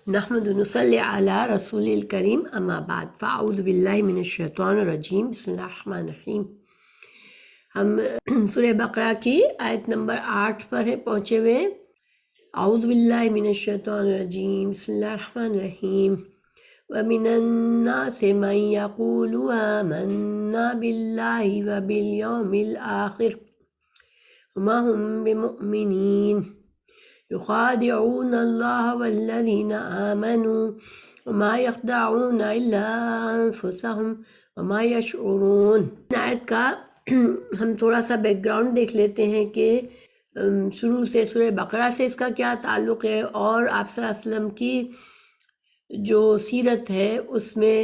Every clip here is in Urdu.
نحمد نصلی علی رسول الکریم اما بعد فاعوذ باللہ من الشیطان الرجیم بسم اللہ الرحمن الرحیم۔ ہم سورہ بقرہ کی آیت نمبر 8 پر پہنچے ہوئے۔ اعوذ باللہ من الشیطان الرجیم بسم اللہ الرحمن الرحیم۔ وَمِنَ النَّاسِ مَن يَقُولُ آمَنَّا بِاللَّهِ وَبِالْيَوْمِ الْآخِرِ وَمَا هُم بِمُؤْمِنِينَ يخادعون الله والذين آمنوا وما يخدعون إلا أنفسهم وما يشعرون۔ آیت کا ہم تھوڑا سا بیک گراؤنڈ دیکھ لیتے ہیں کہ شروع سے سورہ بقرہ سے اس کا کیا تعلق ہے، اور آپ صلی اللہ علیہ وسلم کی جو سیرت ہے اس میں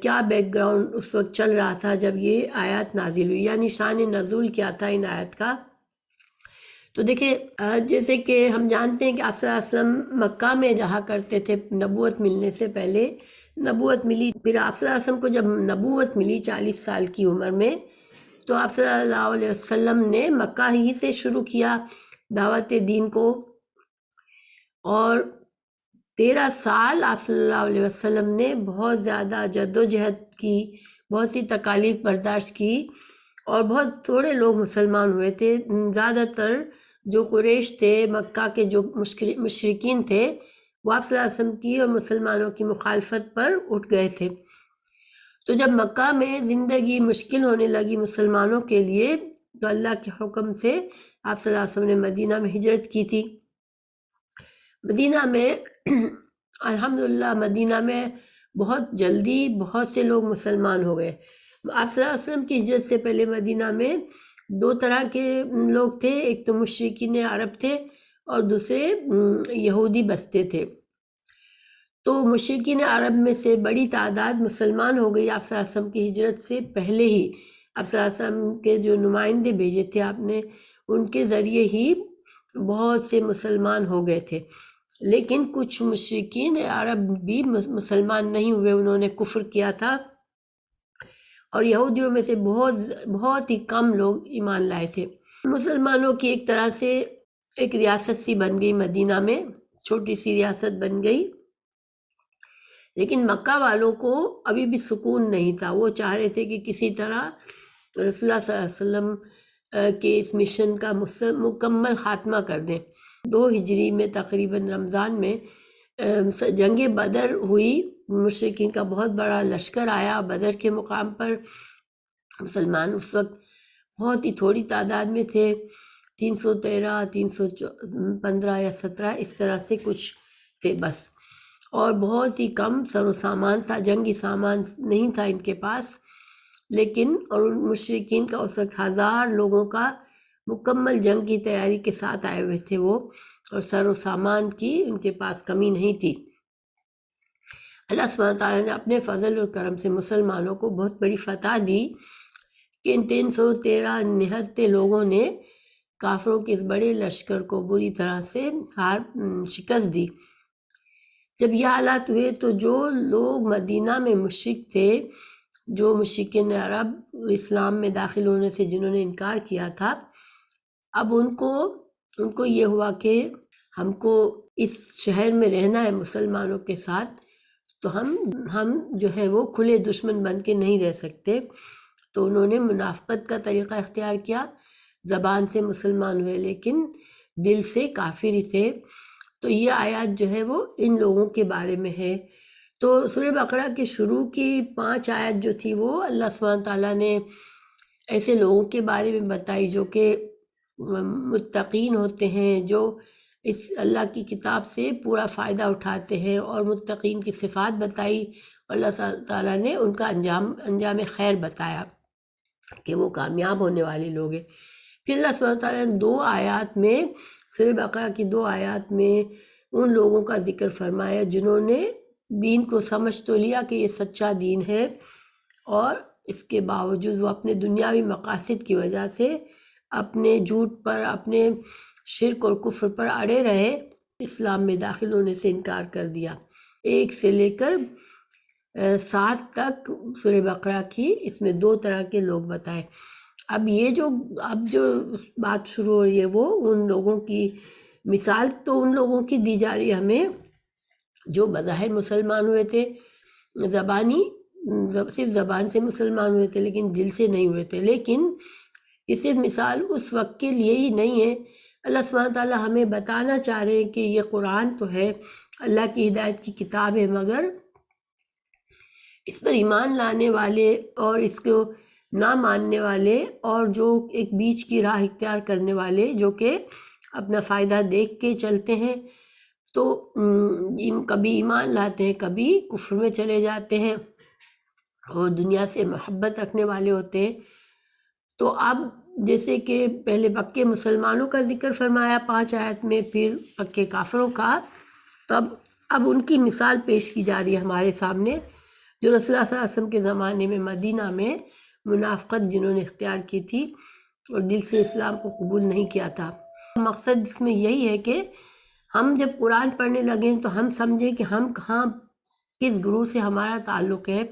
کیا بیک گراؤنڈ اس وقت چل رہا تھا جب یہ آیات نازل ہوئی، یعنی شان نزول کیا تھا ان آیات کا۔ تو دیکھیں، جیسے کہ ہم جانتے ہیں کہ آپ صلی اللہ علیہ وسلم مکہ میں رہا کرتے تھے نبوت ملنے سے پہلے۔ نبوت ملی، پھر آپ صلی اللہ علیہ وسلم کو جب نبوت ملی 40 سال کی عمر میں، تو آپ صلی اللہ علیہ وسلم نے مکہ ہی سے شروع کیا دعوت دین کو، اور 13 سال آپ صلی اللہ علیہ وسلم نے بہت زیادہ جد و جہد کی، بہت سی تکالیف برداشت کی، اور بہت تھوڑے لوگ مسلمان ہوئے تھے۔ زیادہ تر جو قریش تھے، مکہ کے جو مشرکین تھے، وہ آپ صلی اللہ علیہ وسلم کی اور مسلمانوں کی مخالفت پر اٹھ گئے تھے۔ تو جب مکہ میں زندگی مشکل ہونے لگی مسلمانوں کے لیے، تو اللہ کے حکم سے آپ صلی اللہ علیہ وسلم نے مدینہ میں ہجرت کی تھی۔ مدینہ میں الحمدللہ مدینہ میں بہت جلدی بہت سے لوگ مسلمان ہو گئے۔ آپ صلی اللہ علیہ وسلم کی ہجرت سے پہلے مدینہ میں 2 طرح کے لوگ تھے، ایک تو مشرکین عرب تھے اور دوسرے یہودی بستے تھے۔ تو مشرکین عرب میں سے بڑی تعداد مسلمان ہو گئی آپ صلی اللہ علیہ وسلم کی ہجرت سے پہلے ہی۔ آپ صلی اللہ علیہ وسلم کے جو نمائندے بھیجے تھے آپ نے، ان کے ذریعے ہی بہت سے مسلمان ہو گئے تھے، لیکن کچھ مشرکین عرب بھی مسلمان نہیں ہوئے، انہوں نے کفر کیا تھا، اور یہودیوں میں سے بہت ہی کم لوگ ایمان لائے تھے۔ مسلمانوں کی ایک طرح سے ایک ریاست سی بن گئی مدینہ میں، چھوٹی سی ریاست بن گئی، لیکن مکہ والوں کو ابھی بھی سکون نہیں تھا۔ وہ چاہ رہے تھے کہ کسی طرح رسول اللہ صلی اللہ علیہ وسلم کے اس مشن کا مکمل خاتمہ کر دیں۔ 2 ہجری میں تقریباً رمضان میں جنگ بدر ہوئی، مشرکین کا بہت بڑا لشکر آیا بدر کے مقام پر۔ مسلمان اس وقت بہت ہی تھوڑی تعداد میں تھے، 313 315 یا 17 اس طرح سے کچھ تھے بس، اور بہت ہی کم سر و سامان تھا، جنگی سامان نہیں تھا ان کے پاس، لیکن اور مشرکین کا اس وقت 1000 لوگوں کا مکمل جنگ کی تیاری کے ساتھ آئے ہوئے تھے وہ، اور سر و سامان کی ان کے پاس کمی نہیں تھی۔ اللہ سبحانہ تعالیٰ نے اپنے فضل اور کرم سے مسلمانوں کو بہت بڑی فتح دی کہ ان 313 نہتے لوگوں نے کافروں کے اس بڑے لشکر کو بری طرح سے شکست دی۔ جب یہ حالات ہوئے تو جو لوگ مدینہ میں مشرک تھے، جو مشرکین عرب اسلام میں داخل ہونے سے جنہوں نے انکار کیا تھا، اب ان کو یہ ہوا کہ ہم کو اس شہر میں رہنا ہے مسلمانوں کے ساتھ، تو ہم جو ہے وہ کھلے دشمن بن کے نہیں رہ سکتے۔ تو انہوں نے منافقت کا طریقہ اختیار کیا، زبان سے مسلمان ہوئے لیکن دل سے کافر ہی تھے۔ تو یہ آیات جو ہے وہ ان لوگوں کے بارے میں ہے۔ تو سورہ بقرہ کے شروع کی 5 آیات جو تھی وہ اللہ سبحانہ تعالیٰ نے ایسے لوگوں کے بارے میں بتائی جو کہ متقین ہوتے ہیں، جو اس اللہ کی کتاب سے پورا فائدہ اٹھاتے ہیں، اور متقین کی صفات بتائی، اور اللہ تعالیٰ نے ان کا انجام خیر بتایا کہ وہ کامیاب ہونے والے لوگ ہیں۔ پھر اللہ سبحانہ تعالیٰ نے 2 آیات میں، سورہ بقرہ کی 2 آیات میں ان لوگوں کا ذکر فرمایا جنہوں نے دین کو سمجھ تو لیا کہ یہ سچا دین ہے، اور اس کے باوجود وہ اپنے دنیاوی مقاصد کی وجہ سے اپنے جھوٹ پر، اپنے شرک اور کفر پر اڑے رہے، اسلام میں داخل ہونے سے انکار کر دیا۔ 1 سے لے کر 7 تک سورہ بقرہ کی اس میں 2 طرح کے لوگ بتائے۔ اب جو بات شروع ہو رہی ہے وہ ان لوگوں کی مثال تو ان لوگوں کی دی جا رہی ہے ہمیں جو بظاہر مسلمان ہوئے تھے، صرف زبان سے مسلمان ہوئے تھے لیکن دل سے نہیں ہوئے تھے. لیکن یہ صرف مثال اس وقت کے لیے ہی نہیں ہے. اللہ سبحانہ تعالیٰ ہمیں بتانا چاہ رہے ہیں کہ یہ قرآن تو ہے، اللہ کی ہدایت کی کتاب ہے، مگر اس پر ایمان لانے والے اور اس کو نہ ماننے والے اور جو ایک بیچ کی راہ اختیار کرنے والے جو کہ اپنا فائدہ دیکھ کے چلتے ہیں، تو کبھی ایمان لاتے ہیں، کبھی کفر میں چلے جاتے ہیں اور دنیا سے محبت رکھنے والے ہوتے ہیں. تو اب جیسے کہ پہلے پکے مسلمانوں کا ذکر فرمایا 5 آیت میں، پھر پکے کافروں کا، تو اب ان کی مثال پیش کی جا رہی ہے ہمارے سامنے، جو رسول اللہ صلی اللہ علیہ وسلم کے زمانے میں مدینہ میں منافقت جنہوں نے اختیار کی تھی اور دل سے اسلام کو قبول نہیں کیا تھا. مقصد اس میں یہی ہے کہ ہم جب قرآن پڑھنے لگیں تو ہم سمجھیں کہ ہم کہاں کس گروہ سے ہمارا تعلق ہے.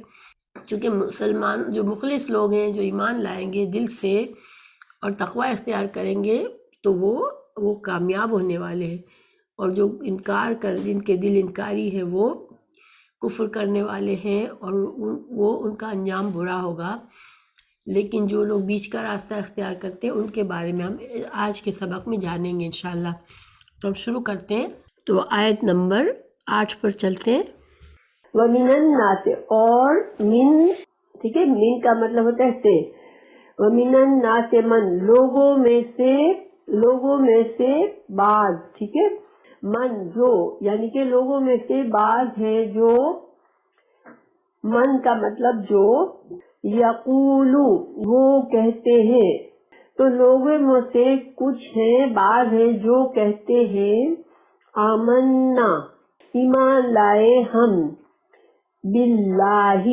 چونکہ مسلمان جو مخلص لوگ ہیں، جو ایمان لائیں گے دل سے اور تقوی اختیار کریں گے، تو وہ کامیاب ہونے والے ہیں، اور جو جن کے دل انکاری ہے وہ کفر کرنے والے ہیں اور وہ ان کا انجام برا ہوگا. لیکن جو لوگ بیچ کا راستہ اختیار کرتے ہیں ان کے بارے میں ہم آج کے سبق میں جانیں گے انشاءاللہ. تو ہم شروع کرتے ہیں. تو آیت نمبر 8 پر چلتے ہیں. وَمِنَ النَّاسِ، اور من، ٹھیک ہے، من کا مطلب ہوتا ہے سے. وَمِنَ النَّاسِ من، لوگوں میں سے بعض، ٹھیک ہے، من جو، یعنی کہ لوگوں میں سے بعض ہیں جو، من کا مطلب جو، یقولو وہ کہتے ہیں. تو لوگوں میں سے کچھ ہیں، بعض ہیں جو کہتے ہیں آمنا، ایمان لائے ہم، باللہ،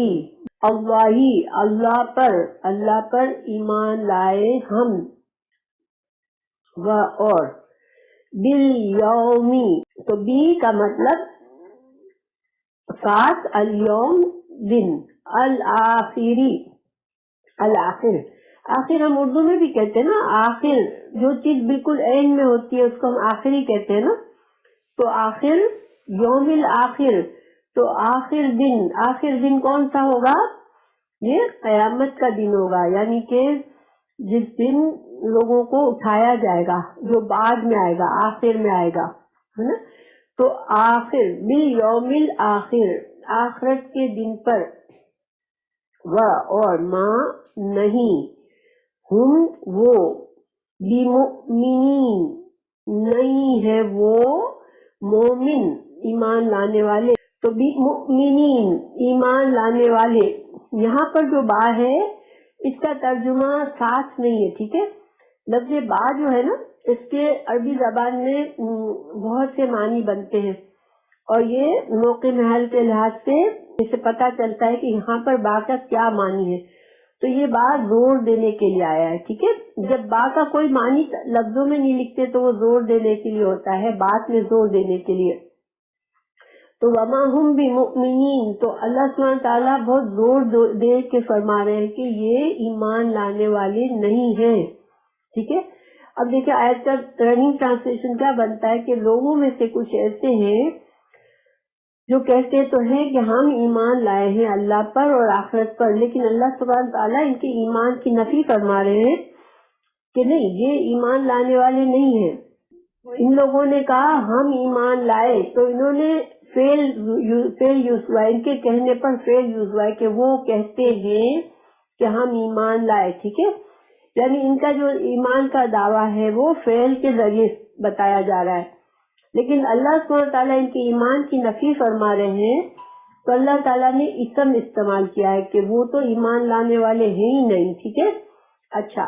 اللہ پر ایمان لائے ہم، اور بالیومی، تو بی کا مطلب ساتھ، الیوم دن، آخر ہم اردو میں بھی کہتے ہیں نا، آخر جو چیز بالکل عین میں ہوتی ہے اس کو ہم آخری کہتے ہیں نا. تو آخر، یوم الآخر، تو آخر دن کون سا ہوگا؟ یہ قیامت کا دن ہوگا، یعنی کہ جس دن لوگوں کو اٹھایا جائے گا، جو بعد میں آئے گا، آخر میں آئے گا، ہے نا. تو آخر، بالیوم الآخر، آخرت کے دن پر، اور ما نہیں، ہم وہ، بمؤمنین نہیں ہے وہ، مومن ایمان لانے والے. تو بمؤمنین ایمان لانے والے، یہاں پر جو با ہے اس کا ترجمہ ساتھ نہیں ہے، ٹھیک ہے. لفظ با جو ہے نا، اس کے عربی زبان میں بہت سے معنی بنتے ہیں، اور یہ موقع محل کے لحاظ سے اسے پتہ چلتا ہے کہ یہاں پر با کا کیا معنی ہے. تو یہ با زور دینے کے لیے آیا ہے، ٹھیک ہے. جب با کا کوئی معنی لفظوں میں نہیں لکھتے تو وہ زور دینے کے لیے ہوتا ہے، بات میں زور دینے کے لیے. تو وما ہم بمؤمنین، تو اللہ سبحانہ تعالیٰ بہت زور دے کے فرما رہے ہیں کہ یہ ایمان لانے والے نہیں ہیں، ٹھیک ہے. اب دیکھیں آیت کا رننگ ٹرانسلیشن کیا بنتا ہے کہ لوگوں میں سے کچھ ایسے ہیں جو کہتے تو ہیں کہ ہم ایمان لائے ہیں اللہ پر اور آخرت پر، لیکن اللہ سبحانہ تعالیٰ ان کے ایمان کی نفی فرما رہے ہیں کہ نہیں، یہ ایمان لانے والے نہیں ہیں. ان لوگوں نے کہا ہم ایمان لائے، تو انہوں نے فعل یوز ہوا، ان کے کہنے پر فعل یوز ہوا کہ وہ کہتے ہیں کہ ہم ایمان لائے، ٹھیک ہے. یعنی ان کا جو ایمان کا دعویٰ ہے وہ فعل کے ذریعے بتایا جا رہا ہے، لیکن اللہ سبحانہ تعالیٰ ان کے ایمان کی نفی فرما رہے ہیں. تو اللہ تعالیٰ نے اسم استعمال کیا ہے کہ وہ تو ایمان لانے والے ہیں ہی نہیں، ٹھیک ہے. اچھا،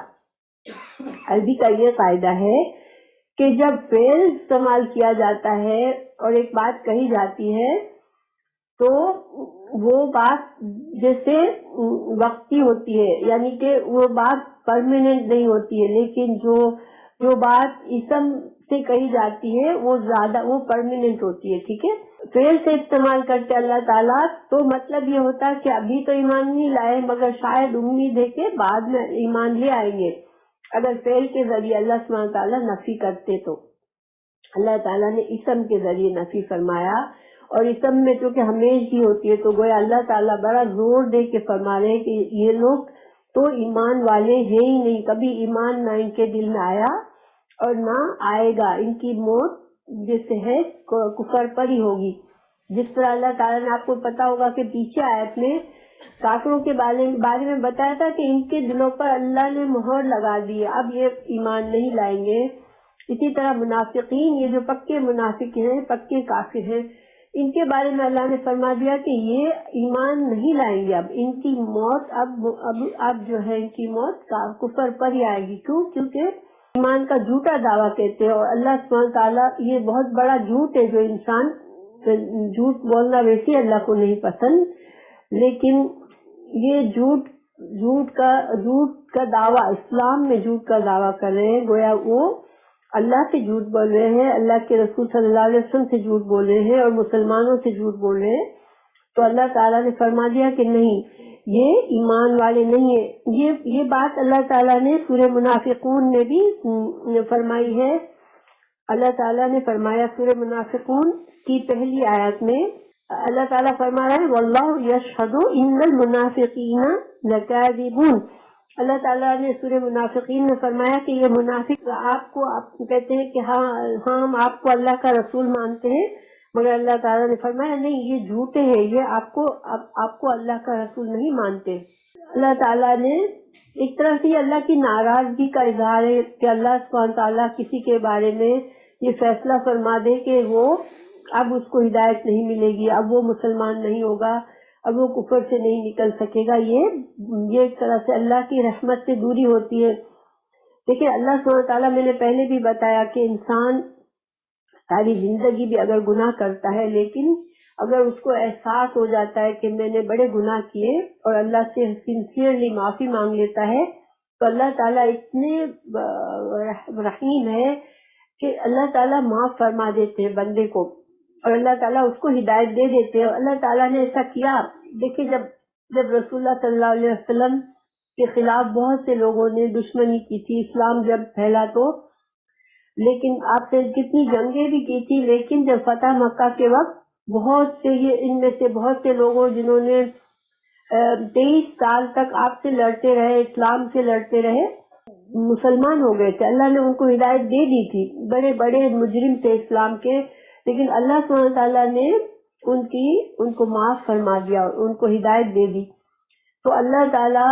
عربی کا یہ قاعدہ ہے کہ جب فعل استعمال کیا جاتا ہے اور ایک بات کہی جاتی ہے تو وہ بات جیسے وقتی ہوتی ہے، یعنی کہ وہ بات پرماننٹ نہیں ہوتی ہے، لیکن جو بات اسم سے کہی جاتی ہے وہ زیادہ، وہ پرماننٹ ہوتی ہے، ٹھیک ہے. فعل سے استعمال کرتے اللہ تعالیٰ تو مطلب یہ ہوتا ہے کہ ابھی تو ایمان نہیں لائے مگر شاید امید ہے کہ بعد میں ایمان لے آئیں گے. اگر فعل کے ذریعے اللہ سبحانہ تعالیٰ نفی کرتے تو اللہ تعالیٰ نے اسم کے ذریعے نفی فرمایا، اور اس سب میں چونکہ ہمیشہ ہی ہوتی ہے، تو گویا اللہ تعالیٰ بڑا زور دے کے فرما رہے ہیں کہ یہ لوگ تو ایمان والے ہیں ہی نہیں، کبھی ایمان نہ ان کے دل میں آیا اور نہ آئے گا، ان کی موت جیسے ہے کفر پر ہی ہوگی۔ جس طرح اللہ تعالیٰ نے آپ کو پتا ہوگا کہ پیچھے آیت میں کافروں کے بارے میں بتایا تھا کہ ان کے دلوں پر اللہ نے مہر لگا دی ہے، اب یہ ایمان نہیں لائیں گے۔ اسی طرح منافقین، یہ جو پکے منافق ہیں، پکے کافر ہیں، ان کے بارے میں اللہ نے فرما دیا کہ یہ ایمان نہیں لائیں گے، اب ان کی موت اب جو ہے ان کی موت کفر پر ہی آئے گی۔ کیوں؟ کیونکہ ایمان کا جھوٹا دعویٰ کہتے ہیں، اور اللہ سبحانہ تعالیٰ یہ بہت بڑا جھوٹ ہے جو انسان جھوٹ بولنا ویسے اللہ کو نہیں پسند، لیکن یہ جھوٹ کا دعویٰ، اسلام میں جھوٹ کا دعویٰ کر رہے ہیں، گویا وہ اللہ سے جھوٹ بول رہے ہیں، اللہ کے رسول صلی اللہ علیہ وسلم سے جھوٹ بول رہے ہیں اور مسلمانوں سے جھوٹ بول رہے ہیں۔ تو اللہ تعالیٰ نے فرما دیا کہ نہیں، یہ ایمان والے نہیں ہیں۔ یہ بات اللہ تعالیٰ نے سورہ منافقون میں بھی فرمائی ہے۔ اللہ تعالیٰ نے فرمایا سورہ منافقون کی پہلی آیت میں، اللہ تعالیٰ فرما رہا ہے واللہ یشہد ان المنافقین لکاذبون۔ اللہ تعالیٰ نے سورہ منافقین میں فرمایا کہ یہ منافق آپ کہتے ہیں کہ ہاں ہم آپ کو اللہ کا رسول مانتے ہیں، مگر اللہ تعالیٰ نے فرمایا نہیں، یہ جھوٹے ہیں، یہ آپ کو اللہ کا رسول نہیں مانتے۔ اللہ تعالیٰ نے ایک طرح سے اللہ کی ناراضگی کا اظہار ہے کہ اللہ سبحانہ تعالیٰ کسی کے بارے میں یہ فیصلہ فرما دے کہ وہ اب اس کو ہدایت نہیں ملے گی، اب وہ مسلمان نہیں ہوگا، اب وہ کفر سے نہیں نکل سکے گا، یہ ایک طرح سے اللہ کی رحمت سے دوری ہوتی ہے۔ دیکھیں اللہ سبحانہ تعالیٰ، میں نے پہلے بھی بتایا کہ انسان ساری زندگی بھی اگر گناہ کرتا ہے، لیکن اگر اس کو احساس ہو جاتا ہے کہ میں نے بڑے گناہ کیے اور اللہ سے سنسیئرلی معافی مانگ لیتا ہے، تو اللہ تعالیٰ اتنے رحیم ہے کہ اللہ تعالیٰ معاف فرما دیتے ہیں بندے کو، اور اللہ تعالیٰ اس کو ہدایت دے دیتے ہیں۔ اور اللہ تعالیٰ نے ایسا کیا، دیکھیں جب رسول اللہ صلی اللہ علیہ وسلم کے خلاف بہت سے لوگوں نے دشمنی کی تھی، اسلام جب پھیلا تو، لیکن آپ سے کتنی جنگیں بھی کی تھی، لیکن جب فتح مکہ کے وقت ان میں سے بہت سے لوگوں جنہوں نے 23 سال تک آپ سے لڑتے رہے، اسلام سے لڑتے رہے، مسلمان ہو گئے تھے۔ اللہ نے ان کو ہدایت دے دی تھی، بڑے بڑے مجرم تھے اسلام کے، لیکن اللہ سبحانہ تعالیٰ نے ان کو معاف فرما دیا اور ان کو ہدایت دے دی۔ تو اللہ تعالیٰ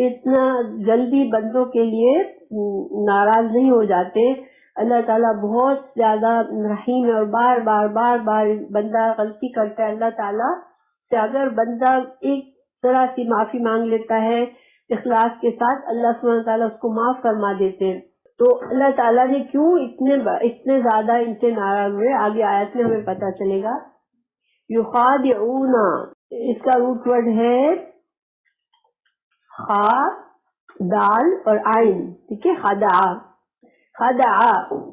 اتنا جلدی بندوں کے لیے ناراض نہیں ہو جاتے، اللہ تعالیٰ بہت زیادہ رحیم ہے، اور بار بار بندہ غلطی کرتا ہے، اللہ تعالیٰ سے اگر بندہ ایک طرح سے معافی مانگ لیتا ہے اخلاص کے ساتھ، اللہ سبحانہ تعالیٰ اس کو معاف فرما دیتے ہیں۔ تو اللہ تعالیٰ نے کیوں اتنے زیادہ ان سے ناراض ہوئے، آگے آیت میں ہمیں پتہ چلے گا۔ یخادعون، اس کا روٹ ورڈ ہے خا، دال اور عین، ٹھیک ہے، خدع،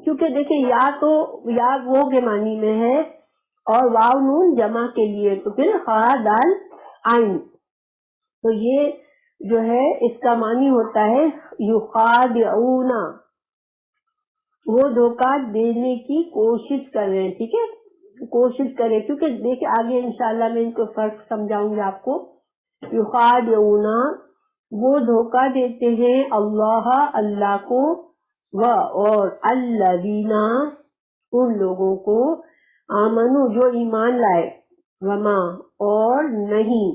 کیونکہ دیکھیں یا وہ کے معنی میں ہے اور واو نون جمع کے لیے، تو پھر خا دال عین، تو یہ جو ہے اس کا معنی ہوتا ہے یخادعون، وہ دھوکہ دینے کی کوشش کر رہے ہیں، ٹھیک ہے، کوشش کرے، کیونکہ دیکھیں آگے انشاءاللہ میں ان کو فرق سمجھاؤں گی آپ کو۔ یخادعون، وہ دھوکہ دیتے ہیں اللہ کو، اور الذین، ان لوگوں کو، آمنو، جو ایمان لائے، وما، اور نہیں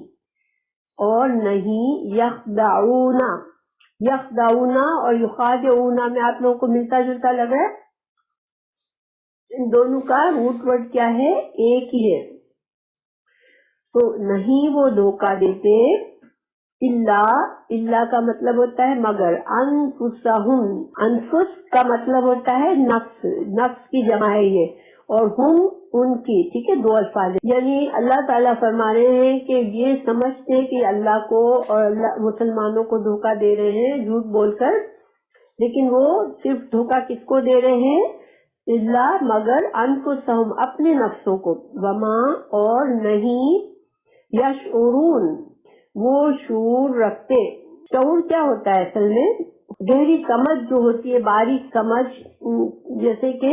یخدعون اور یخادعون میں آپ لوگوں کو ملتا جلتا لگ رہا ہے، ان دونوں کا روٹ ورڈ کیا ہے؟ ایک ہی ہے۔ تو نہیں وہ دھوکہ دیتے، اللہ کا مطلب ہوتا ہے مگر، انفسہم، انفس کا مطلب ہوتا ہے نفس کی جمع ہے یہ، اور ہم ان کی، ٹھیک ہے، 2 الفاظ، یعنی اللہ تعالیٰ فرما رہے ہیں کہ یہ سمجھتے کہ اللہ کو اور مسلمانوں کو دھوکہ دے رہے ہیں جھوٹ بول کر، لیکن وہ صرف دھوکہ کس کو دے رہے ہیں؟ اللہ، مگر، انفسہم، اپنے نفسوں کو، وما، اور نہیں، یشعرون، وہ شعور رکھتے۔ شعور کیا ہوتا ہے اصل میں؟ گہری سمجھ جو ہوتی ہے، باریک سمجھ، جیسے کہ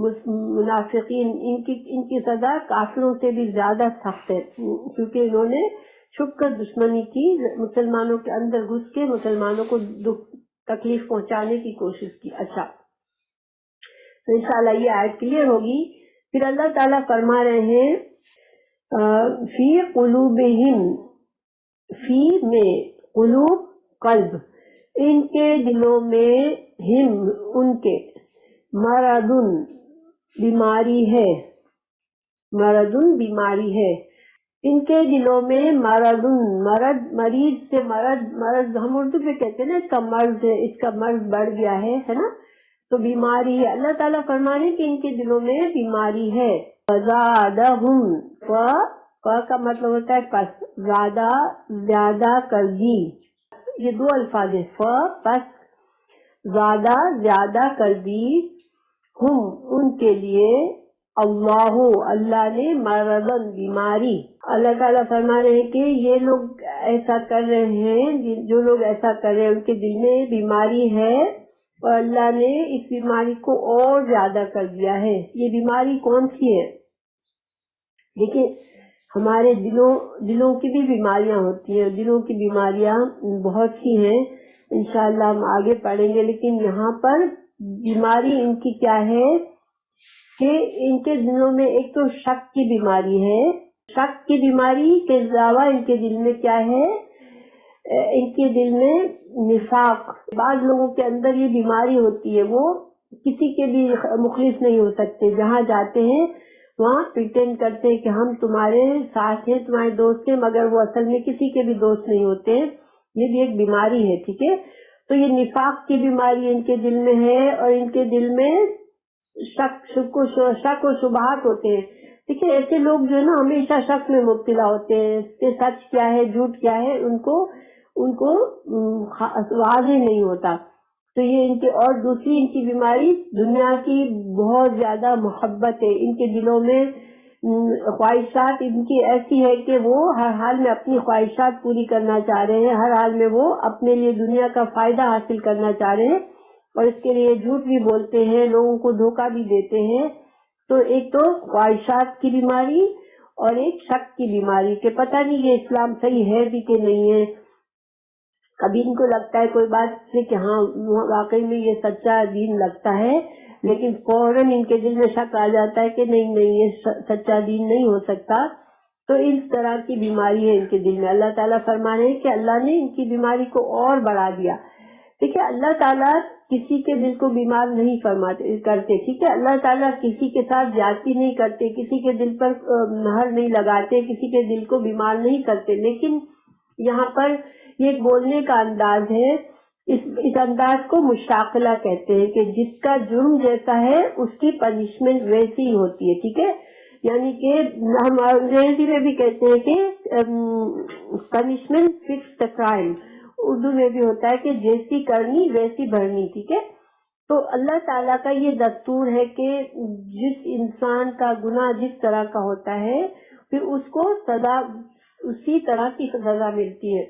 منافقین ان کی سزا کافروں سے بھی زیادہ سخت ہے، کیونکہ انہوں نے چھپ کر دشمنی کی، مسلمانوں کے اندر گھس کے مسلمانوں کو تکلیف پہنچانے کی کوشش کی۔ اچھا، تو انشاءاللہ یہ آیت کلیئر ہوگی۔ پھر اللہ تعالیٰ فرما رہے ہیں فی قلوبہم، فی میں قلوب قلب، ان کے دلوں میں، ہم ان کے، مرضن بیماری ہے، مرضن بیماری ہے، ان کے دلوں میں مرضن، مرض، مریض سے مرض ہم اردو میں کہتے ہیں نا، اس کا مرض ہے، اس کا مرض بڑھ گیا ہے نا، تو بیماری ہے۔ اللہ تعالیٰ فرما رہے ہیں کہ ان کے دلوں میں بیماری ہے۔ فزادہم، کا مطلب ہوتا ہے پس، زیادہ کر دی، یہ دو الفاظ ہیں، پس زیادہ کر دی، ہم ان کے لیے، اللہ نے، مرضن بیماری۔ اللہ تعالیٰ فرما رہے ہیں کہ یہ لوگ ایسا کر رہے ہیں، جو لوگ ایسا کر رہے ہیں ان کے دل میں بیماری ہے، اور اللہ نے اس بیماری کو اور زیادہ کر دیا ہے۔ یہ بیماری کون سی ہے؟ دیکھیں، ہمارے دلوں کی بھی بیماریاں ہوتی ہیں، دلوں کی بیماریاں بہت سی ہیں، انشاءاللہ ہم آگے پڑھیں گے، لیکن یہاں پر بیماری ان کی کیا ہے کہ ان کے دلوں میں ایک تو شک کی بیماری ہے، شک کی بیماری کے علاوہ ان کے دل میں کیا ہے، ان کے دل میں نفاق۔ بعض لوگوں کے اندر یہ بیماری ہوتی ہے، وہ کسی کے بھی مخلص نہیں ہو سکتے، جہاں جاتے ہیں وہاں پریٹینڈ کرتے ہیں کہ ہم تمہارے ساتھ ہیں، تمہارے دوست ہیں، مگر وہ اصل میں کسی کے بھی دوست نہیں ہوتے۔ یہ بھی ایک بیماری ہے، ٹھیک ہے۔ تو یہ نفاق کی بیماری ان کے دل میں ہے، اور ان کے دل میں شک و شبہات ہوتے ہیں۔ ٹھیک ہے، ایسے لوگ جو ہے نا ہمیشہ شک میں مبتلا ہوتے ہیں کہ سچ کیا ہے، جھوٹ کیا ہے، ان کو واضح نہیں ہوتا۔ تو یہ ان کی، اور دوسری ان کی بیماری دنیا کی بہت زیادہ محبت ہے، ان کے دلوں میں خواہشات ان کی ایسی ہے کہ وہ ہر حال میں اپنی خواہشات پوری کرنا چاہ رہے ہیں، ہر حال میں وہ اپنے لیے دنیا کا فائدہ حاصل کرنا چاہ رہے ہیں، اور اس کے لیے جھوٹ بھی بولتے ہیں، لوگوں کو دھوکہ بھی دیتے ہیں۔ تو ایک تو خواہشات کی بیماری، اور ایک شک کی بیماری کہ پتہ نہیں یہ اسلام صحیح ہے بھی کہ نہیں ہے۔ کبھی ان کو لگتا ہے کوئی بات سے کہ ہاں واقعی میں یہ سچا دین لگتا ہے، لیکن فوراً ان کے دل میں شک آ جاتا ہے کہ نہیں یہ سچا دین نہیں ہو سکتا۔ تو اس طرح کی بیماری ہے ان کے دل میں۔ اللہ تعالیٰ فرما رہے ہیں کہ اللہ نے ان کی بیماری کو اور بڑھا دیا۔ ٹھیک ہے، اللہ تعالیٰ کسی کے دل کو بیمار نہیں کرتے، ٹھیک ہے، اللہ تعالیٰ کسی کے ساتھ زیادتی نہیں کرتے، کسی کے دل پر مہر نہیں لگاتے، کسی کے دل کو بیمار نہیں کرتے، لیکن یہاں پر یہ ایک بولنے کا انداز ہے، اس انداز کو مشاقلہ کہتے ہیں کہ جس کا جرم جیسا ہے اس کی پنشمنٹ ویسی ہی ہوتی ہے، ٹھیک ہے، یعنی کہ ہم انگریزی میں بھی کہتے ہیں کہ punishment fits the crime, Urdu میں بھی ہوتا ہے کہ جیسی کرنی ویسی بھرنی، ٹھیک ہے۔ تو اللہ تعالیٰ کا یہ دستور ہے کہ جس انسان کا گناہ جس طرح کا ہوتا ہے پھر اس کو سزا اسی طرح کی سزا ملتی ہے۔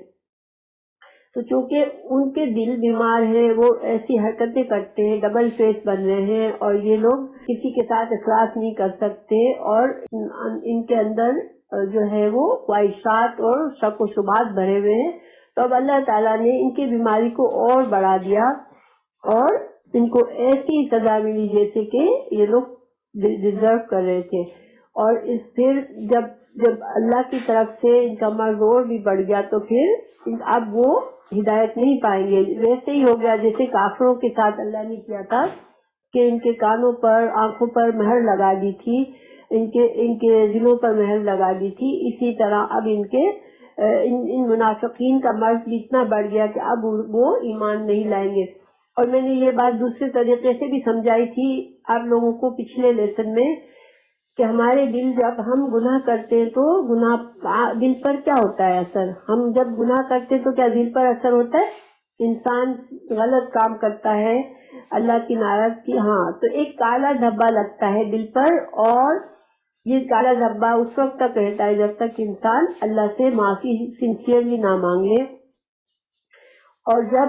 تو چونکہ ان کے دل بیمار ہیں، وہ ایسی حرکتیں کرتے ہیں، ڈبل فیس بن رہے ہیں، اور یہ لوگ کسی کے ساتھ اخلاص نہیں کر سکتے، اور ان کے اندر جو ہے وہ خواہشات اور شک و شبہات بھرے ہوئے ہیں۔ تو اب اللہ تعالیٰ نے ان کی بیماری کو اور بڑھا دیا، اور ان کو ایسی سزا ملی جیسے کہ یہ لوگ ڈیزرو کر رہے تھے۔ اور پھر جب اللہ کی طرف سے ان کا مرض اور بھی بڑھ گیا تو پھر اب وہ ہدایت نہیں پائیں گے۔ ویسے ہی ہو گیا جیسے کافروں کے ساتھ اللہ نے کیا تھا کہ ان کے کانوں پر، آنکھوں پر مہر لگا دی تھی، ان کے دلوں پر مہر لگا دی تھی، اسی طرح اب ان منافقین کا مرض بھی اتنا بڑھ گیا کہ اب وہ ایمان نہیں لائیں گے۔ اور میں نے یہ بات دوسرے طریقے سے بھی سمجھائی تھی آپ لوگوں کو پچھلے لیسن میں کہ ہمارے دل، جب ہم گناہ کرتے ہیں تو گناہ دل پر کیا ہوتا ہے اثر؟ ہم جب گناہ کرتے ہیں تو کیا دل پر اثر ہوتا ہے؟ انسان غلط کام کرتا ہے، اللہ کی ناراضگی، ہاں، تو ایک کالا دھبا لگتا ہے دل پر، اور یہ کالا دھبا اس وقت تک رہتا ہے جب تک انسان اللہ سے معافی سنسیئرلی نہ مانگے۔ اور جب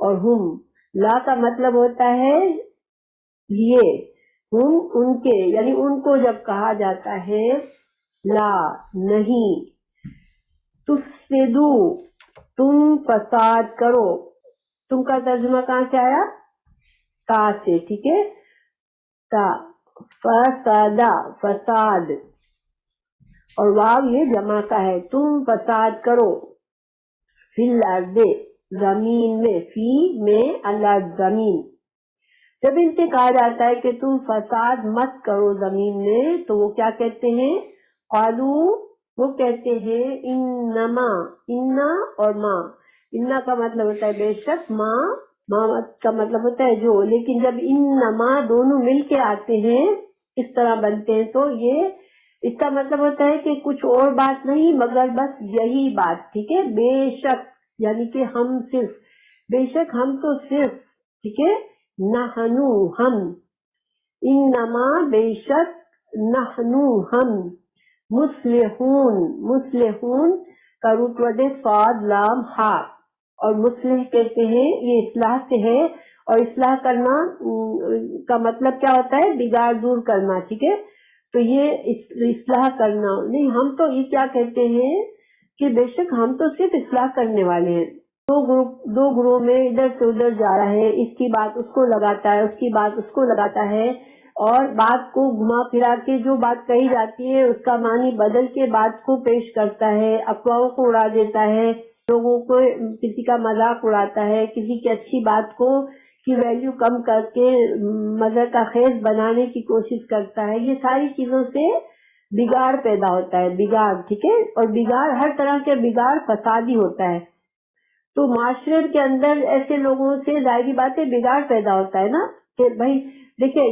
اور ہم، لا کا مطلب ہوتا ہے یہ، ہم ان کے، یعنی ان کو جب کہا جاتا ہے لا نہیں، تفسدو تم فساد کرو، تم کا ترجمہ کہاں سے آیا؟ تا سے، ٹھیک ہے، تا، فسادہ فساد، اور واو یہ جمع کا ہے، تم فساد کرو، فی الارض زمین میں، فی میں اللہ زمین، جب ان سے کہا جاتا ہے کہ تم فساد مت کرو زمین میں، تو وہ کیا کہتے ہیں؟ قالو، وہ کہتے ہیں انما، انا اور ماں، انا کا مطلب ہوتا ہے بے شک، ماں کا مطلب ہوتا ہے جو، لیکن جب انما دونوں مل کے آتے ہیں اس طرح بنتے ہیں تو یہ اس کا مطلب ہوتا ہے کہ کچھ اور بات نہیں مگر بس یہی بات، ٹھیک ہے، بے شک یعنی کہ ہم صرف، بے شک ہم تو صرف، ٹھیک ہے، نحنو ہم، انما بے شک، نحنو ہم، مصلحون، مصلحون کا روٹ ورڈ ہے صاد لام ہا، اور مصلح کہتے ہیں، یہ اصلاح سے ہے، اور اصلاح کرنا کا مطلب کیا ہوتا ہے؟ بگاڑ دور کرنا، ٹھیک ہے، تو یہ اصلاح کرنا نہیں، ہم تو یہ کیا کہتے ہیں کہ بے شک ہم تو صرف اصلاح کرنے والے ہیں۔ دو گروہ میں ادھر سے ادھر جا رہا ہے، اس کی بات اس کو لگاتا ہے، اس کی بات اس کو لگاتا ہے، اور بات کو گھما پھرا کے جو بات کہی جاتی ہے اس کا معنی بدل کے بات کو پیش کرتا ہے، افواہوں کو اڑا دیتا ہے، لوگوں کو کسی کا مذاق اڑاتا ہے، کسی کی اچھی بات کو کی ویلیو کم کر کے مزہ کا خیز بنانے کی کوشش کرتا ہے، یہ ساری چیزوں سے بگاڑ پیدا ہوتا ہے، بگاڑ، ٹھیک ہے، اور بگاڑ، ہر طرح کے بگاڑ فسادی ہوتا ہے، تو معاشرے کے اندر ایسے لوگوں سے ظاہری بات ہے بگاڑ پیدا ہوتا ہے نا، کہ بھائی دیکھیں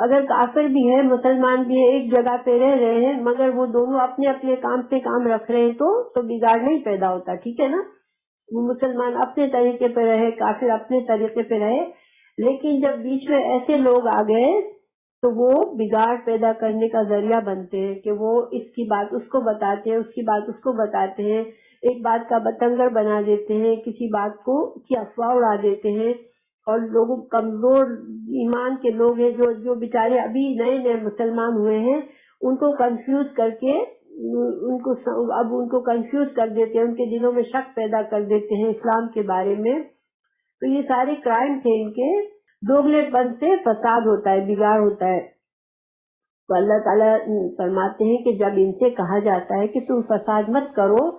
اگر کافر بھی ہے مسلمان بھی ہے ایک جگہ پہ رہ رہے ہیں مگر وہ دونوں اپنے اپنے کام سے کام رکھ رہے ہیں تو بگاڑ نہیں پیدا ہوتا، ٹھیک ہے نا، وہ مسلمان اپنے طریقے پہ رہے، کافر اپنے طریقے پہ رہے، لیکن جب بیچ میں ایسے لوگ آ گئے تو وہ بگاڑ پیدا کرنے کا ذریعہ بنتے ہیں، کہ وہ اس کی بات اس کو بتاتے ہیں، اس کی بات اس کو بتاتے ہیں، ایک بات کا بتنگڑ بنا دیتے ہیں، کسی بات کو کی افواہ اڑا دیتے ہیں، اور لوگ کمزور ایمان کے لوگ ہیں جو بیچارے ابھی نئے نئے مسلمان ہوئے ہیں، ان کو کنفیوز کر کے ان کو کنفیوز کر دیتے ہیں، ان کے دلوں میں شک پیدا کر دیتے ہیں اسلام کے بارے میں، تو یہ سارے کرائم تھے ان کے، دوگلے پن سے فساد ہوتا ہے، بگاڑ ہوتا ہے، تو اللہ تعالیٰ فرماتے ہیں کہ جب ان سے کہا جاتا ہے کہ تم فساد مت کرو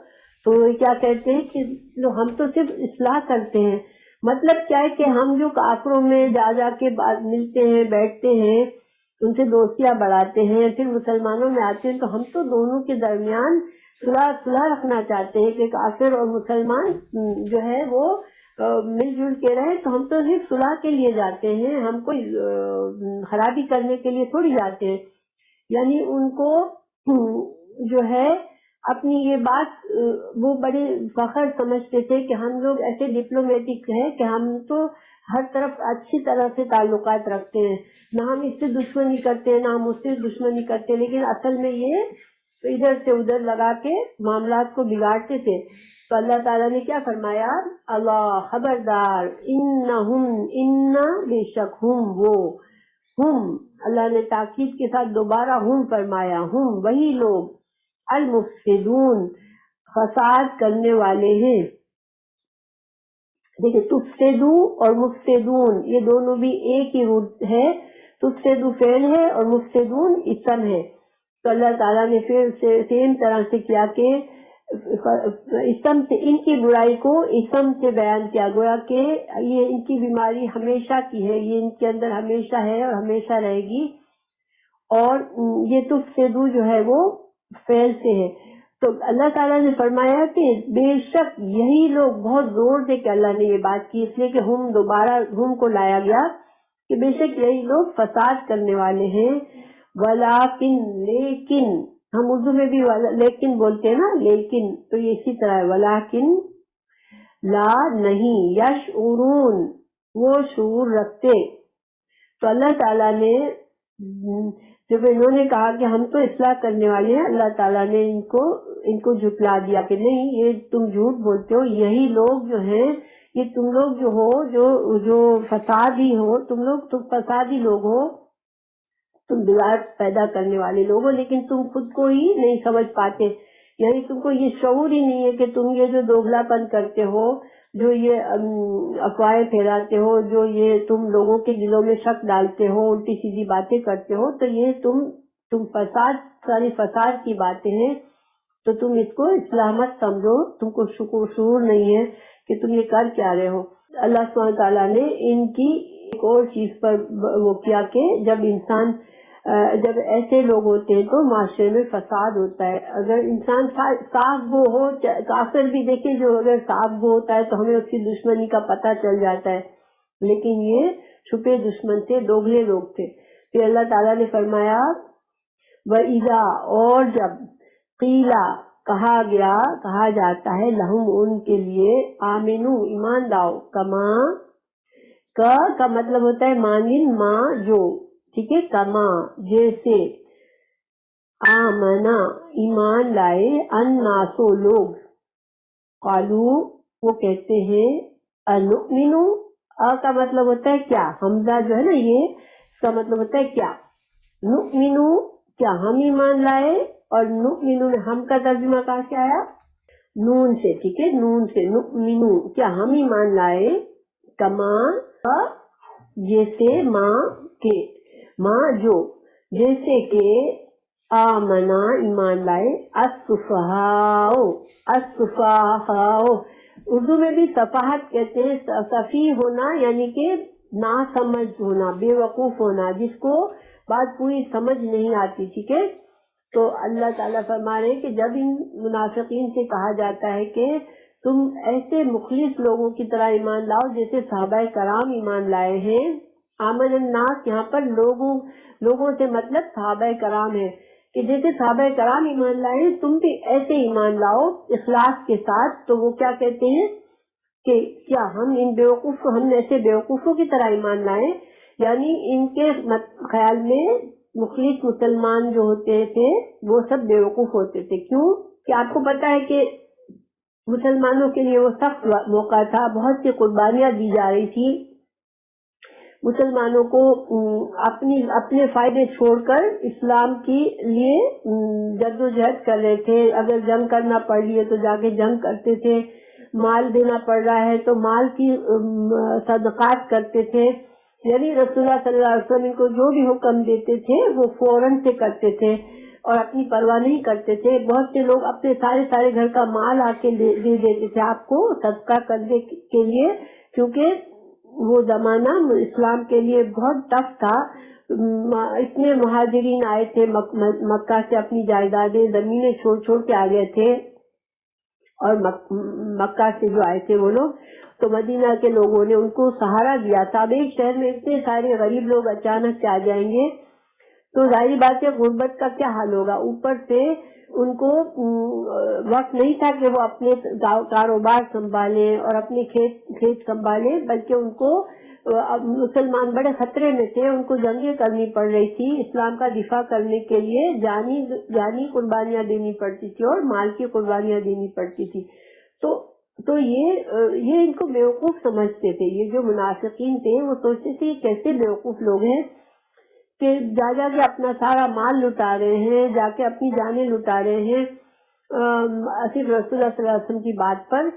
تو یہ کیا کہتے ہیں کہ ہم تو صرف اصلاح کرتے ہیں، مطلب کیا ہے کہ ہم جو کافروں میں جا کے ملتے ہیں، بیٹھتے ہیں، ان سے دوستیاں بڑھاتے ہیں، پھر مسلمانوں میں آتے ہیں تو ہم تو دونوں کے درمیان صلح رکھنا چاہتے ہیں کہ کافر اور مسلمان جو ہے وہ مل جل کے رہے، تو ہم تو صرف صلح کے لیے جاتے ہیں، ہم کوئی خرابی کرنے کے لیے تھوڑی جاتے ہیں، یعنی ان کو جو ہے اپنی یہ بات وہ بڑے فخر سمجھتے تھے کہ ہم لوگ ایسے ڈپلومیٹک ہیں کہ ہم تو ہر طرف اچھی طرح سے تعلقات رکھتے ہیں، نہ ہم اس سے دشمنی کرتے نہ ہم اس سے دشمنی کرتے، لیکن اصل میں یہ ادھر سے ادھر لگا کے معاملات کو بگاڑتے تھے، تو اللہ تعالیٰ نے کیا فرمایا؟ اللہ خبردار، ان بے شک ہم اللہ نے تاکید کے ساتھ دوبارہ ہم فرمایا، ہم وہی لوگ، المفسدون فساد کرنے والے ہیں، دیکھیں تفسدو اور مفسدون یہ دونوں بھی ایک ہی روٹ ہے، تفسدو فعل ہے اور مفسدون اسم ہے، تو اللہ تعالیٰ نے پھر سیم طرح سے کیا کہ اسم سے ان کی برائی کو اسم سے بیان کیا، گویا کہ یہ ان کی بیماری ہمیشہ کی ہے، یہ ان کے اندر ہمیشہ ہے اور ہمیشہ رہے گی، اور یہ تفسدو جو ہے وہ فعل سے ہے، تو اللہ تعالیٰ نے فرمایا کہ بے شک یہی لوگ، بہت زور دے کے اللہ نے یہ بات کی، اس لیے کہ ہم دوبارہ ہم کو لایا گیا کہ بے شک یہی لوگ فساد کرنے والے ہیں، ولیکن لیکن، ہم اردو میں بھی لیکن بولتے ہیں نا، لیکن تو یہ اسی طرح ہے، ولیکن لا نہیں، یشعرون وہ شعور رکھتے، تو اللہ تعالیٰ نے جب انہوں نے کہا کہ ہم تو اصلاح کرنے والے ہیں، اللہ تعالیٰ نے ان کو جھٹلا دیا کہ نہیں، یہ تم جھوٹ بولتے ہو، یہی لوگ جو ہیں یہ تم لوگ جو ہو جو فسادی ہو، تم فسادی لوگ ہو، تم بگاڑ پیدا کرنے والے لوگ ہو، لیکن تم خود کو ہی نہیں سمجھ پاتے، یعنی تم کو یہ شعور ہی نہیں ہے کہ تم یہ جو دوگلا پن کرتے ہو، جو یہ افواہیں پھیلاتے ہو، جو یہ تم لوگوں کے دلوں میں شک ڈالتے ہو، الٹی سیدھی باتیں کرتے ہو، تو یہ تم فساد، ساری فساد کی باتیں ہیں، تو تم اس کو اصلاح مت سمجھو، تم کو شعور نہیں ہے کہ تم یہ کر کیا رہے ہو۔ اللہ سبحانہ تعالیٰ نے ان کی ایک اور چیز پر وہ کیا کہ جب ایسے لوگ ہوتے ہیں تو معاشرے میں فساد ہوتا ہے۔ اگر انسان صاف گو ہو، کافر بھی دیکھیں جو اگر صاف گو ہوتا ہے تو ہمیں اس کی دشمنی کا پتہ چل جاتا ہے، لیکن یہ چھپے دشمن تھے، دوگلے لوگ تھے۔ پھر اللہ تعالیٰ نے فرمایا وَإِذَا، اور جب قیلا، کہا جاتا ہے لہم، ان کے لیے، آمنو، ایمان لاؤ، کما، کا مطلب ہوتا ہے مانند، ماں جو، ٹھیک ہے، کما جیسے، آمنا ایمان لائے، الناسو لوگ، قالو وہ کہتے ہیں، انؤمنو، کا مطلب ہوتا ہے کیا، حمزہ جو ہے نا یہ اس کا مطلب ہوتا ہے کیا، نؤمنو کیا ہم ایمان لائے، اور نؤمنو میں ہم کا ترجمہ کہاں سے آیا، نون سے، ٹھیک ہے، نون سے، نؤمنو کیا ہم ایمان لائے، کما جیسے، ماں جو، جیسے کہ، آمنا ایمان لائے، السفہاء، اردو میں بھی صفاحت کہتے ہیں، سفیہ ہونا یعنی کہ نا سمجھ ہونا، بے وقوف ہونا، جس کو بات پوری سمجھ نہیں آتی، ٹھیک ہے۔ تو اللہ تعالیٰ فرما رہے ہیں کہ جب ان منافقین سے کہا جاتا ہے کہ تم ایسے مخلص لوگوں کی طرح ایمان لاؤ جیسے صحابہ کرام ایمان لائے ہیں، آمن الناس یہاں پر لوگوں سے مطلب صحابہ کرام ہے، کہ جیسے صحابہ کرام ایمان لائے تم بھی ایسے ایمان لاؤ اخلاص کے ساتھ۔ تو وہ کیا کہتے ہیں کہ کیا ہم ایسے بیوقوفوں کی طرح ایمان لائیں، یعنی ان کے خیال میں مخلص مسلمان جو ہوتے تھے وہ سب بیوقوف ہوتے تھے۔ کیوں کہ آپ کو پتا ہے کہ مسلمانوں کے لیے وہ سخت موقع تھا، بہت سی قربانیاں دی جا رہی تھی، مسلمانوں کو اپنے فائدے چھوڑ کر اسلام کے لیے جدوجہد کر رہے تھے، اگر جنگ کرنا پڑ رہی ہے تو جا کے جنگ کرتے تھے، مال دینا پڑ رہا ہے تو مال کی صدقات کرتے تھے، یعنی رسول اللہ صلی اللہ علیہ وسلم کو جو بھی حکم دیتے تھے وہ فوراً سے کرتے تھے اور اپنی پرواہ نہیں کرتے تھے۔ بہت سے لوگ اپنے سارے گھر کا مال آ کے دے دیتے تھے آپ کو صدقہ کرنے کے لیے، کیونکہ وہ زمانہ اسلام کے لیے بہت ٹف تھا۔ اتنے مہاجرین آئے تھے مکہ سے، اپنی جائیدادیں زمینیں چھوڑ کے آ گئے تھے، اور مکہ سے جو آئے تھے وہ لوگ، تو مدینہ کے لوگوں نے ان کو سہارا دیا تھا۔ اب ایک شہر میں اتنے سارے غریب لوگ اچانک سے آ جائیں گے تو ظاہری بات ہے غربت کا کیا حال ہوگا، اوپر سے ان کو وقت نہیں تھا کہ وہ اپنے کاروبار سنبھالیں اور اپنے کھیت سنبھالیں، بلکہ ان کو مسلمان بڑے خطرے میں تھے، ان کو جنگیں کرنی پڑ رہی تھی، اسلام کا دفاع کرنے کے لیے جانی قربانیاں دینی پڑتی تھی اور مال کی قربانیاں دینی پڑتی تھی۔ تو یہ ان کو بیوقوف سمجھتے تھے، یہ جو منافقین تھے وہ سوچتے تھے کیسے بیوقوف لوگ ہیں کہ جا کے اپنا سارا مال لٹا رہے ہیں، جا کے اپنی جانیں لٹا رہے ہیں صرف رسول اللہ صلی اللہ علیہ وسلم کی بات پر۔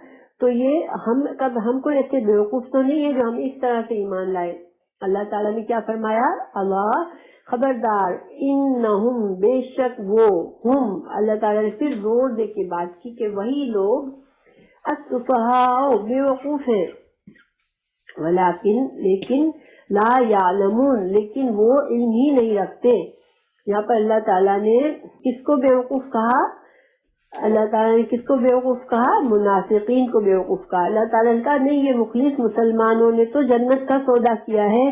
تو یہ ہم کوئی ایسے بیوقوف تو نہیں ہے جو ہم اس طرح سے ایمان لائے۔ اللہ تعالیٰ نے کیا فرمایا، اللہ خبردار، انہم بے شک وہ، ہم، اللہ تعالیٰ نے پھر زور دے کے بات کی کہ وہی لوگ، السفہاء بیوقوف ہیں، لیکن لا یعلمون، لیکن وہ علم ہی نہیں رکھتے۔ یہاں پر اللہ تعالیٰ نے کس کو بیوقوف کہا، اللہ تعالیٰ نے کس کو بیوقوف کہا، منافقین کو بیوقوف کہا۔ اللہ تعالیٰ نے کہا نہیں، یہ مخلص مسلمانوں نے تو جنت کا سودا کیا ہے،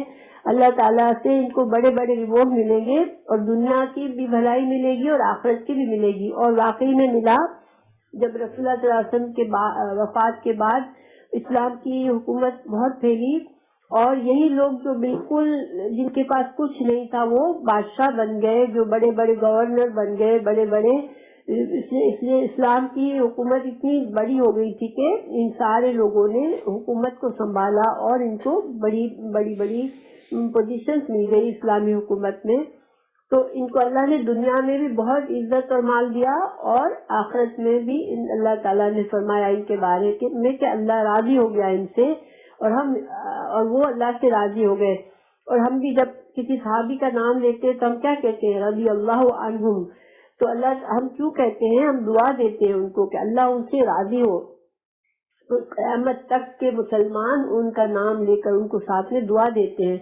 اللہ تعالیٰ سے ان کو بڑے بڑے ریوارڈ ملیں گے، اور دنیا کی بھی بھلائی ملے گی اور آخرت کی بھی ملے گی۔ اور واقعی میں ملا، جب رسول اللہ صلی اللہ علیہ وسلم کے وفات کے بعد اسلام کی حکومت بہت پھیلی، اور یہی لوگ جو بالکل جن کے پاس کچھ نہیں تھا وہ بادشاہ بن گئے، جو بڑے بڑے گورنر بن گئے، بڑے بڑے اس لیے اسلام کی حکومت اتنی بڑی ہو گئی تھی کہ ان سارے لوگوں نے حکومت کو سنبھالا اور ان کو بڑی بڑی بڑی پوزیشنز مل گئی اسلامی حکومت میں. تو ان کو اللہ نے دنیا میں بھی بہت عزت اور مال دیا اور آخرت میں بھی اللہ تعالیٰ نے فرمایا ان کے بارے میں کہ اللہ راضی ہو گیا ان سے اور وہ اللہ سے راضی ہو گئے. اور ہم بھی جب کسی صحابی کا نام لیتے ہیں تو ہم کیا کہتے ہیں؟ رضی اللہ عنہم. تو اللہ ہم کیوں کہتے ہیں؟ ہم دعا دیتے ہیں ان کو کہ اللہ ان سے راضی ہو. تو قیامت تک کے مسلمان ان کا نام لے کر ان کو ساتھ میں دعا دیتے ہیں.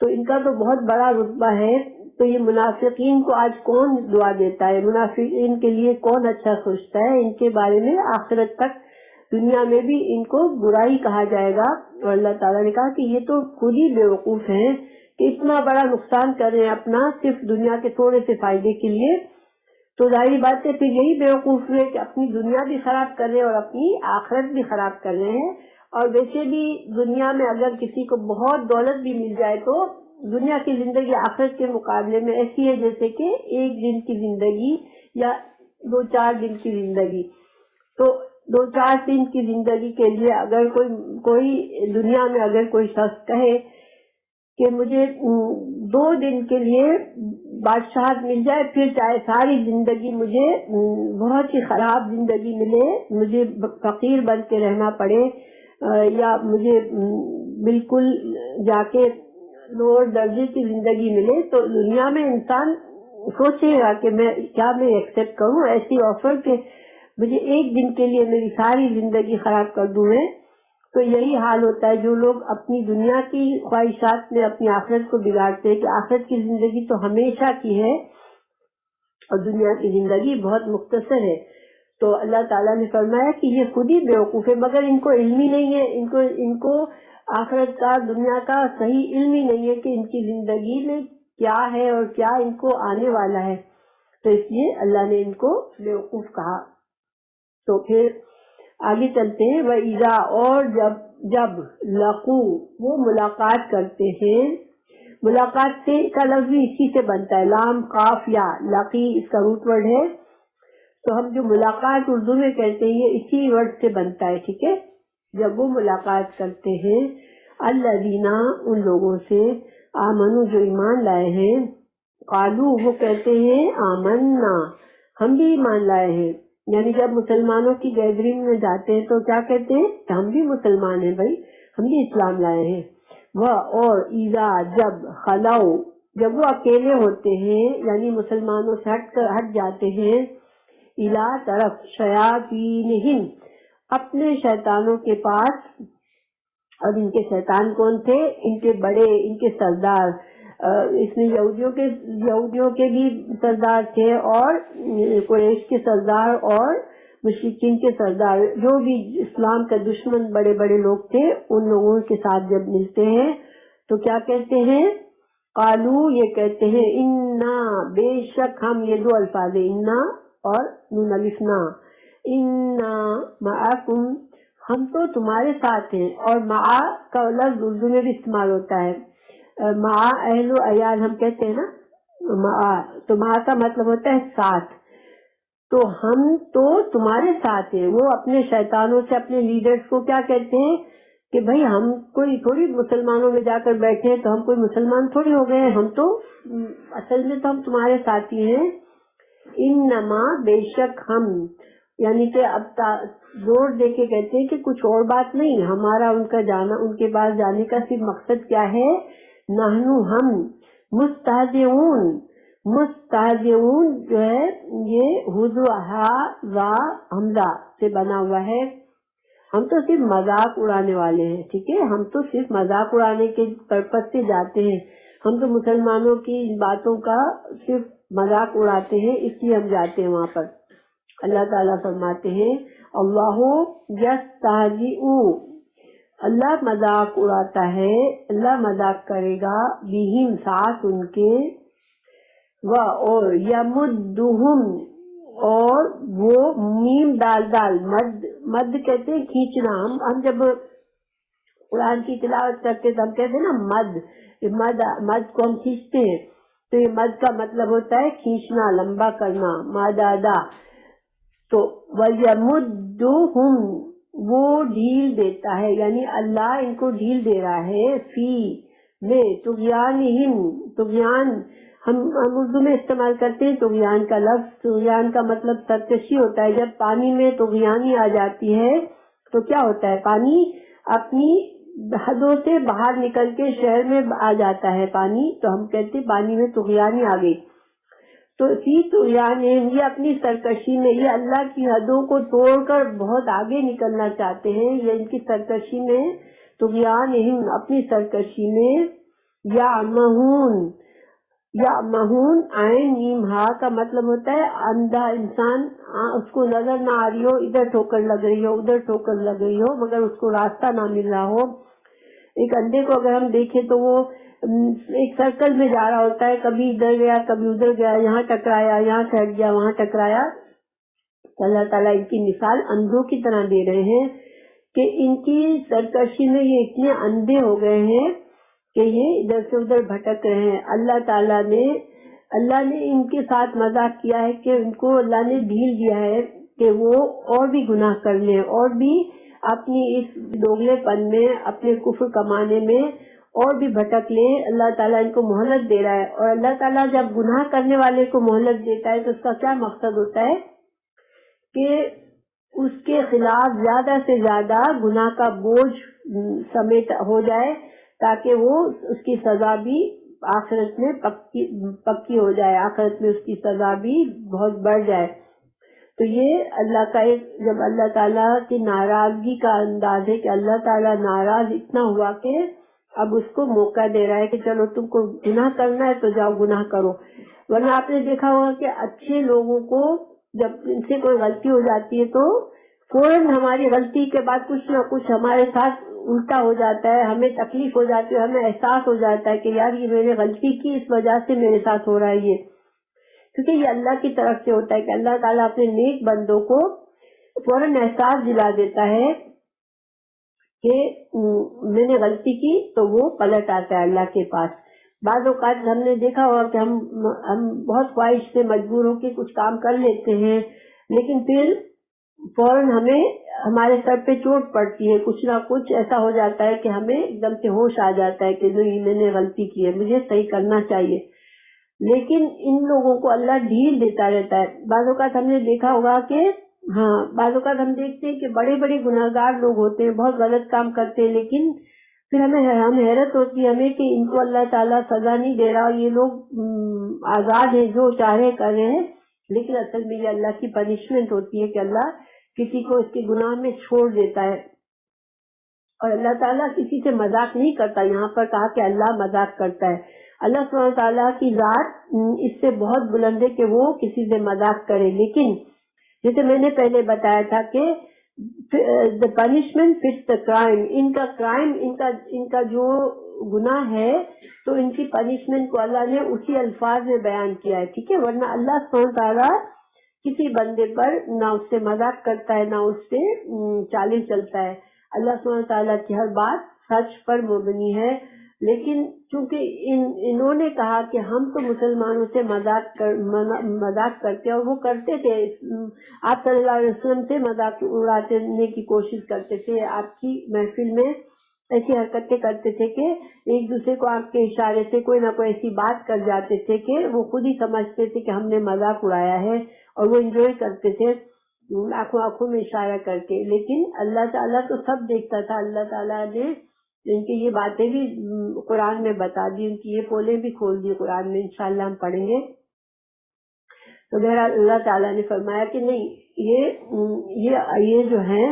تو ان کا تو بہت بڑا رتبہ ہے. تو یہ منافقین کو آج کون دعا دیتا ہے؟ منافقین کے لیے کون اچھا سوچتا ہے؟ ان کے بارے میں آخرت تک دنیا میں بھی ان کو برا ہی کہا جائے گا. اور اللہ تعالیٰ نے کہا کہ یہ تو خود ہی بیوقوف ہیں کہ اتنا بڑا نقصان کر رہے ہیں اپنا صرف دنیا کے تھوڑے سے فائدے کے لیے. تو ظاہری بات ہے پھر یہی بیوقوف ہوئے کہ اپنی دنیا بھی خراب کر رہے ہیں اور اپنی آخرت بھی خراب کر رہے ہیں. اور ویسے بھی دنیا میں اگر کسی کو بہت دولت بھی مل جائے تو دنیا کی زندگی آخرت کے مقابلے میں ایسی ہے جیسے کہ ایک دن کی زندگی یا 2-4 دن کی زندگی. تو 2-4 دن کی زندگی کے لیے اگر کوئی دنیا میں اگر کوئی شخص کہے کہ مجھے 2 دن کے لیے بادشاہت مل جائے پھر چاہے ساری زندگی مجھے بہت ہی خراب زندگی ملے، مجھے فقیر بن کے رہنا پڑے یا مجھے بالکل جا کے لوور درجے کی زندگی ملے، تو دنیا میں انسان سوچے گا کہ میں ایکسپٹ کروں ایسی آفر کہ مجھے ایک دن کے لیے میری ساری زندگی خراب کر دوں میں. تو یہی حال ہوتا ہے جو لوگ اپنی دنیا کی خواہشات میں اپنی آخرت کو بگاڑتے ہیں کہ آخرت کی زندگی تو ہمیشہ کی ہے اور دنیا کی زندگی بہت مختصر ہے. تو اللہ تعالیٰ نے فرمایا کہ یہ خود ہی بیوقوف ہے مگر ان کو علم ہی نہیں ہے، ان کو آخرت کا دنیا کا صحیح علم ہی نہیں ہے کہ ان کی زندگی میں کیا ہے اور کیا ان کو آنے والا ہے. تو اس لیے اللہ نے ان کو بیوقوف کہا. تو پھر آگے چلتے ہیں. وَإِذَا اور جب لقو وہ ملاقات کرتے ہیں. ملاقات سے کا لفظ بھی اسی سے بنتا ہے، لام قاف یا لقی اس کا روٹ ورڈ ہے. تو ہم جو ملاقات اردو میں کہتے ہیں یہ اسی ورڈ سے بنتا ہے، ٹھیک ہے. جب وہ ملاقات کرتے ہیں الذین ان لوگوں سے آمنو جو ایمان لائے ہیں، قالو وہ کہتے ہیں آمنا ہم بھی ایمان لائے ہیں. یعنی جب مسلمانوں کی گیدرنگ میں جاتے ہیں تو کیا کہتے ہیں کہ ہم بھی مسلمان ہیں بھائی، ہم بھی اسلام لائے ہیں. وہ اور اذا جب خلاؤ جب وہ اکیلے ہوتے ہیں یعنی مسلمانوں سے ہٹ جاتے ہیں، الا طرف شیاطینہم اپنے شیطانوں کے پاس. اور ان کے شیطان کون تھے؟ ان کے بڑے، ان کے سردار. اس میں یہودیوں کے بھی سردار تھے اور قریش کے سردار اور مشرکین کے سردار، جو بھی اسلام کا دشمن بڑے بڑے لوگ تھے ان لوگوں کے ساتھ جب ملتے ہیں تو کیا کہتے ہیں؟ قالو یہ کہتے ہیں انا بے شک ہم، یہ 2 الفاظ ہیں انا اور نون الف نا، انا معکم ہم تو تمہارے ساتھ ہیں. اور مع کا لفظ اردو میں بھی استعمال ہوتا ہے، مع اہل و عیال ہم کہتے ہیں نا مع، تو مع کا مطلب ہوتا ہے ساتھ. تو ہم تو تمہارے ساتھ ہیں. وہ اپنے شیطانوں سے اپنے لیڈرز کو کیا کہتے ہیں کہ بھائی ہم کوئی تھوڑی مسلمانوں میں جا کر بیٹھے ہیں تو ہم کوئی مسلمان تھوڑی ہو گئے ہیں، ہم تو اصل میں تو ہم تمہارے ساتھی ہیں. انما بے شک ہم، یعنی کہ اب زور دے کے کہتے ہیں کہ کچھ اور بات نہیں، ہمارا ان کا جانا، ان کے پاس جانے کا صرف مقصد کیا ہے؟ نحنو ہم مستہزئون جو ہے یہ حضوہا و حمزہ سے بنا ہوا ہے. ہم تو صرف مذاق اڑانے والے ہیں، ٹھیک ہے. ہم تو صرف مذاق اڑانے کے پرپس سے جاتے ہیں، ہم تو مسلمانوں کی باتوں کا صرف مذاق اڑاتے ہیں، اس لیے ہم جاتے ہیں وہاں پر. اللہ تعالیٰ فرماتے ہیں اللہ یستہزئ اللہ مذاق اڑاتا ہے، اللہ مذاق کرے گا بہم ساتھ ان کے، و اور یمدہم اور وہ میم دال مد کہتے ہیں کھینچنا. ہم جب قرآن کی تلاوت کرتے تو ہم کہتے ہیں نا مد کو ہم کھینچتے ہیں، تو یہ مد کا مطلب ہوتا ہے کھینچنا، لمبا کرنا. مادادا تو وَيَمُدُّهُمْ وہ ڈھیل دیتا ہے، یعنی اللہ ان کو ڈھیل دے رہا ہے فی میں طغیانہم، طغیان ہم اردو میں استعمال کرتے ہیں طغیان کا لفظ. طغیان کا مطلب سرکشی ہوتا ہے. جب پانی میں طغیانی آ جاتی ہے تو کیا ہوتا ہے، پانی اپنی حدوں سے باہر نکل کے شہر میں آ جاتا ہے پانی، تو ہم کہتے ہیں پانی میں طغیانی آ گئی. تو فی طغیان یہ اپنی سرکشی میں، یہ اللہ کی حدوں کو توڑ کر بہت آگے نکلنا چاہتے ہیں، یہ ان کی سرکشی میں طغیان اپنی سرکشی میں. یا مہون عین نیم ہا کا مطلب ہوتا ہے اندھا انسان، اس کو نظر نہ آ رہی ہو، ادھر ٹھوکر لگ رہی ہو ادھر ٹھوکر لگ رہی ہو مگر اس کو راستہ نہ مل رہا ہو. ایک اندھے کو اگر ہم دیکھیں تو وہ ایک سرکل میں جا رہا ہوتا ہے، کبھی ادھر گیا کبھی ادھر گیا، یہاں ٹکرایا یہاں سے ہٹ گیا وہاں ٹکرایا. اللہ تعالیٰ ان کی مثال اندھوں کی طرح دے رہے ہیں کہ ان کی سرکشی میں یہ اتنے اندھے ہو گئے ہیں کہ یہ ادھر سے ادھر بھٹک رہے ہیں. اللہ نے ان کے ساتھ مذاق کیا ہے کہ ان کو اللہ نے ڈھیل دیا ہے کہ وہ اور بھی گناہ کر لیں، اور بھی اپنی اس دوگلے پن میں، اپنے کفر کمانے میں اور بھی بھٹک لیں. اللہ تعالیٰ ان کو مہلت دے رہا ہے، اور اللہ تعالیٰ جب گناہ کرنے والے کو مہلت دیتا ہے تو اس کا کیا مقصد ہوتا ہے کہ اس کے خلاف زیادہ سے زیادہ گناہ کا بوجھ سمیت ہو جائے، تاکہ وہ اس کی سزا بھی آخرت میں پکی ہو جائے، آخرت میں اس کی سزا بھی بہت بڑھ جائے. تو یہ اللہ کا ایک، جب اللہ تعالیٰ کی ناراضگی کا انداز ہے کہ اللہ تعالیٰ ناراض اتنا ہوا کہ اب اس کو موقع دے رہا ہے کہ چلو تم کو گناہ کرنا ہے تو جاؤ گناہ کرو. ورنہ آپ نے دیکھا ہوگا کہ اچھے لوگوں کو جب ان سے کوئی غلطی ہو جاتی ہے تو فوراً ہماری غلطی کے بعد کچھ نہ کچھ ہمارے ساتھ الٹا ہو جاتا ہے، ہمیں تکلیف ہو جاتی ہے، ہمیں احساس ہو جاتا ہے کہ یار یہ میں نے غلطی کی، اس وجہ سے میرے ساتھ ہو رہا ہے یہ. کیونکہ یہ اللہ کی طرف سے ہوتا ہے کہ اللہ تعالیٰ اپنے نیک بندوں کو فوراً احساس دلا دیتا ہے کہ میں نے غلطی کی، تو وہ پلٹ آتا ہے اللہ کے پاس. بعض اوقات ہم نے دیکھا ہوگا کہ ہم بہت خواہش سے مجبور ہو کے کچھ کام کر لیتے ہیں، لیکن پھر فوراً ہمیں ہمارے سر پہ چوٹ پڑتی ہے، کچھ نہ کچھ ایسا ہو جاتا ہے کہ ہمیں ایک دم سے ہوش آ جاتا ہے کہ نہیں میں نے غلطی کی ہے، مجھے صحیح کرنا چاہیے. لیکن ان لوگوں کو اللہ ڈھیل دیتا رہتا ہے. بعض اوقات ہم نے دیکھا ہوگا کہ بعض اوقات ہم دیکھتے ہیں کہ بڑے بڑے گناہگار لوگ ہوتے ہیں، بہت غلط کام کرتے ہیں، لیکن پھر ہم حیرت ہوتی ہے ہمیں کہ ان کو اللہ تعالیٰ سزا نہیں دے رہا، اور یہ لوگ آزاد ہیں، جو چاہے کر رہے ہیں. لیکن اصل میں یہ اللہ کی پنشمنٹ ہوتی ہے کہ اللہ کسی کو اس کے گناہ میں چھوڑ دیتا ہے. اور اللہ تعالیٰ کسی سے مذاق نہیں کرتا. یہاں پر کہا کہ اللہ مذاق کرتا ہے. اللہ سبحانہ تعالیٰ کی ذات اس سے بہت بلند ہے کہ وہ کسی سے مذاق کرے. لیکن جیسے میں نے پہلے بتایا تھا کہ the punishment fits the crime. ان کا کرائم، ان کا جو گناہ ہے تو ان کی پنشمنٹ کو اللہ نے اسی الفاظ میں بیان کیا ہے، ٹھیک ہے. ورنہ اللہ سبحانہ تعالیٰ کسی بندے پر نہ اس سے مذاق کرتا ہے نہ اس سے چالیں چلتا ہے. اللہ سبحانہ تعالیٰ کی ہر بات سچ پر مبنی ہے. لیکن چونکہ انہوں نے کہا کہ ہم تو مسلمانوں سے مذاق کرتے، اور وہ کرتے تھے، آپ صلی اللہ علیہ وسلم سے مذاق اڑانے کی کوشش کرتے تھے، آپ کی محفل میں ایسی حرکتیں کرتے تھے کہ ایک دوسرے کو آنکھ کے اشارے سے کوئی نہ کوئی ایسی بات کر جاتے تھے کہ وہ خود ہی سمجھتے تھے کہ ہم نے مذاق اڑایا ہے، اور وہ انجوائے کرتے تھے آنکھوں میں اشارہ کر کے. لیکن اللہ تعالیٰ تو سب دیکھتا تھا. اللہ تعالیٰ نے ان کی یہ باتیں بھی قرآن میں بتا دی، ان کی یہ پولیں بھی کھول دی قرآن میں، انشاءاللہ ہم پڑھیں گے. تو بہرحال اللہ تعالیٰ نے فرمایا کہ نہیں، یہ جو ہیں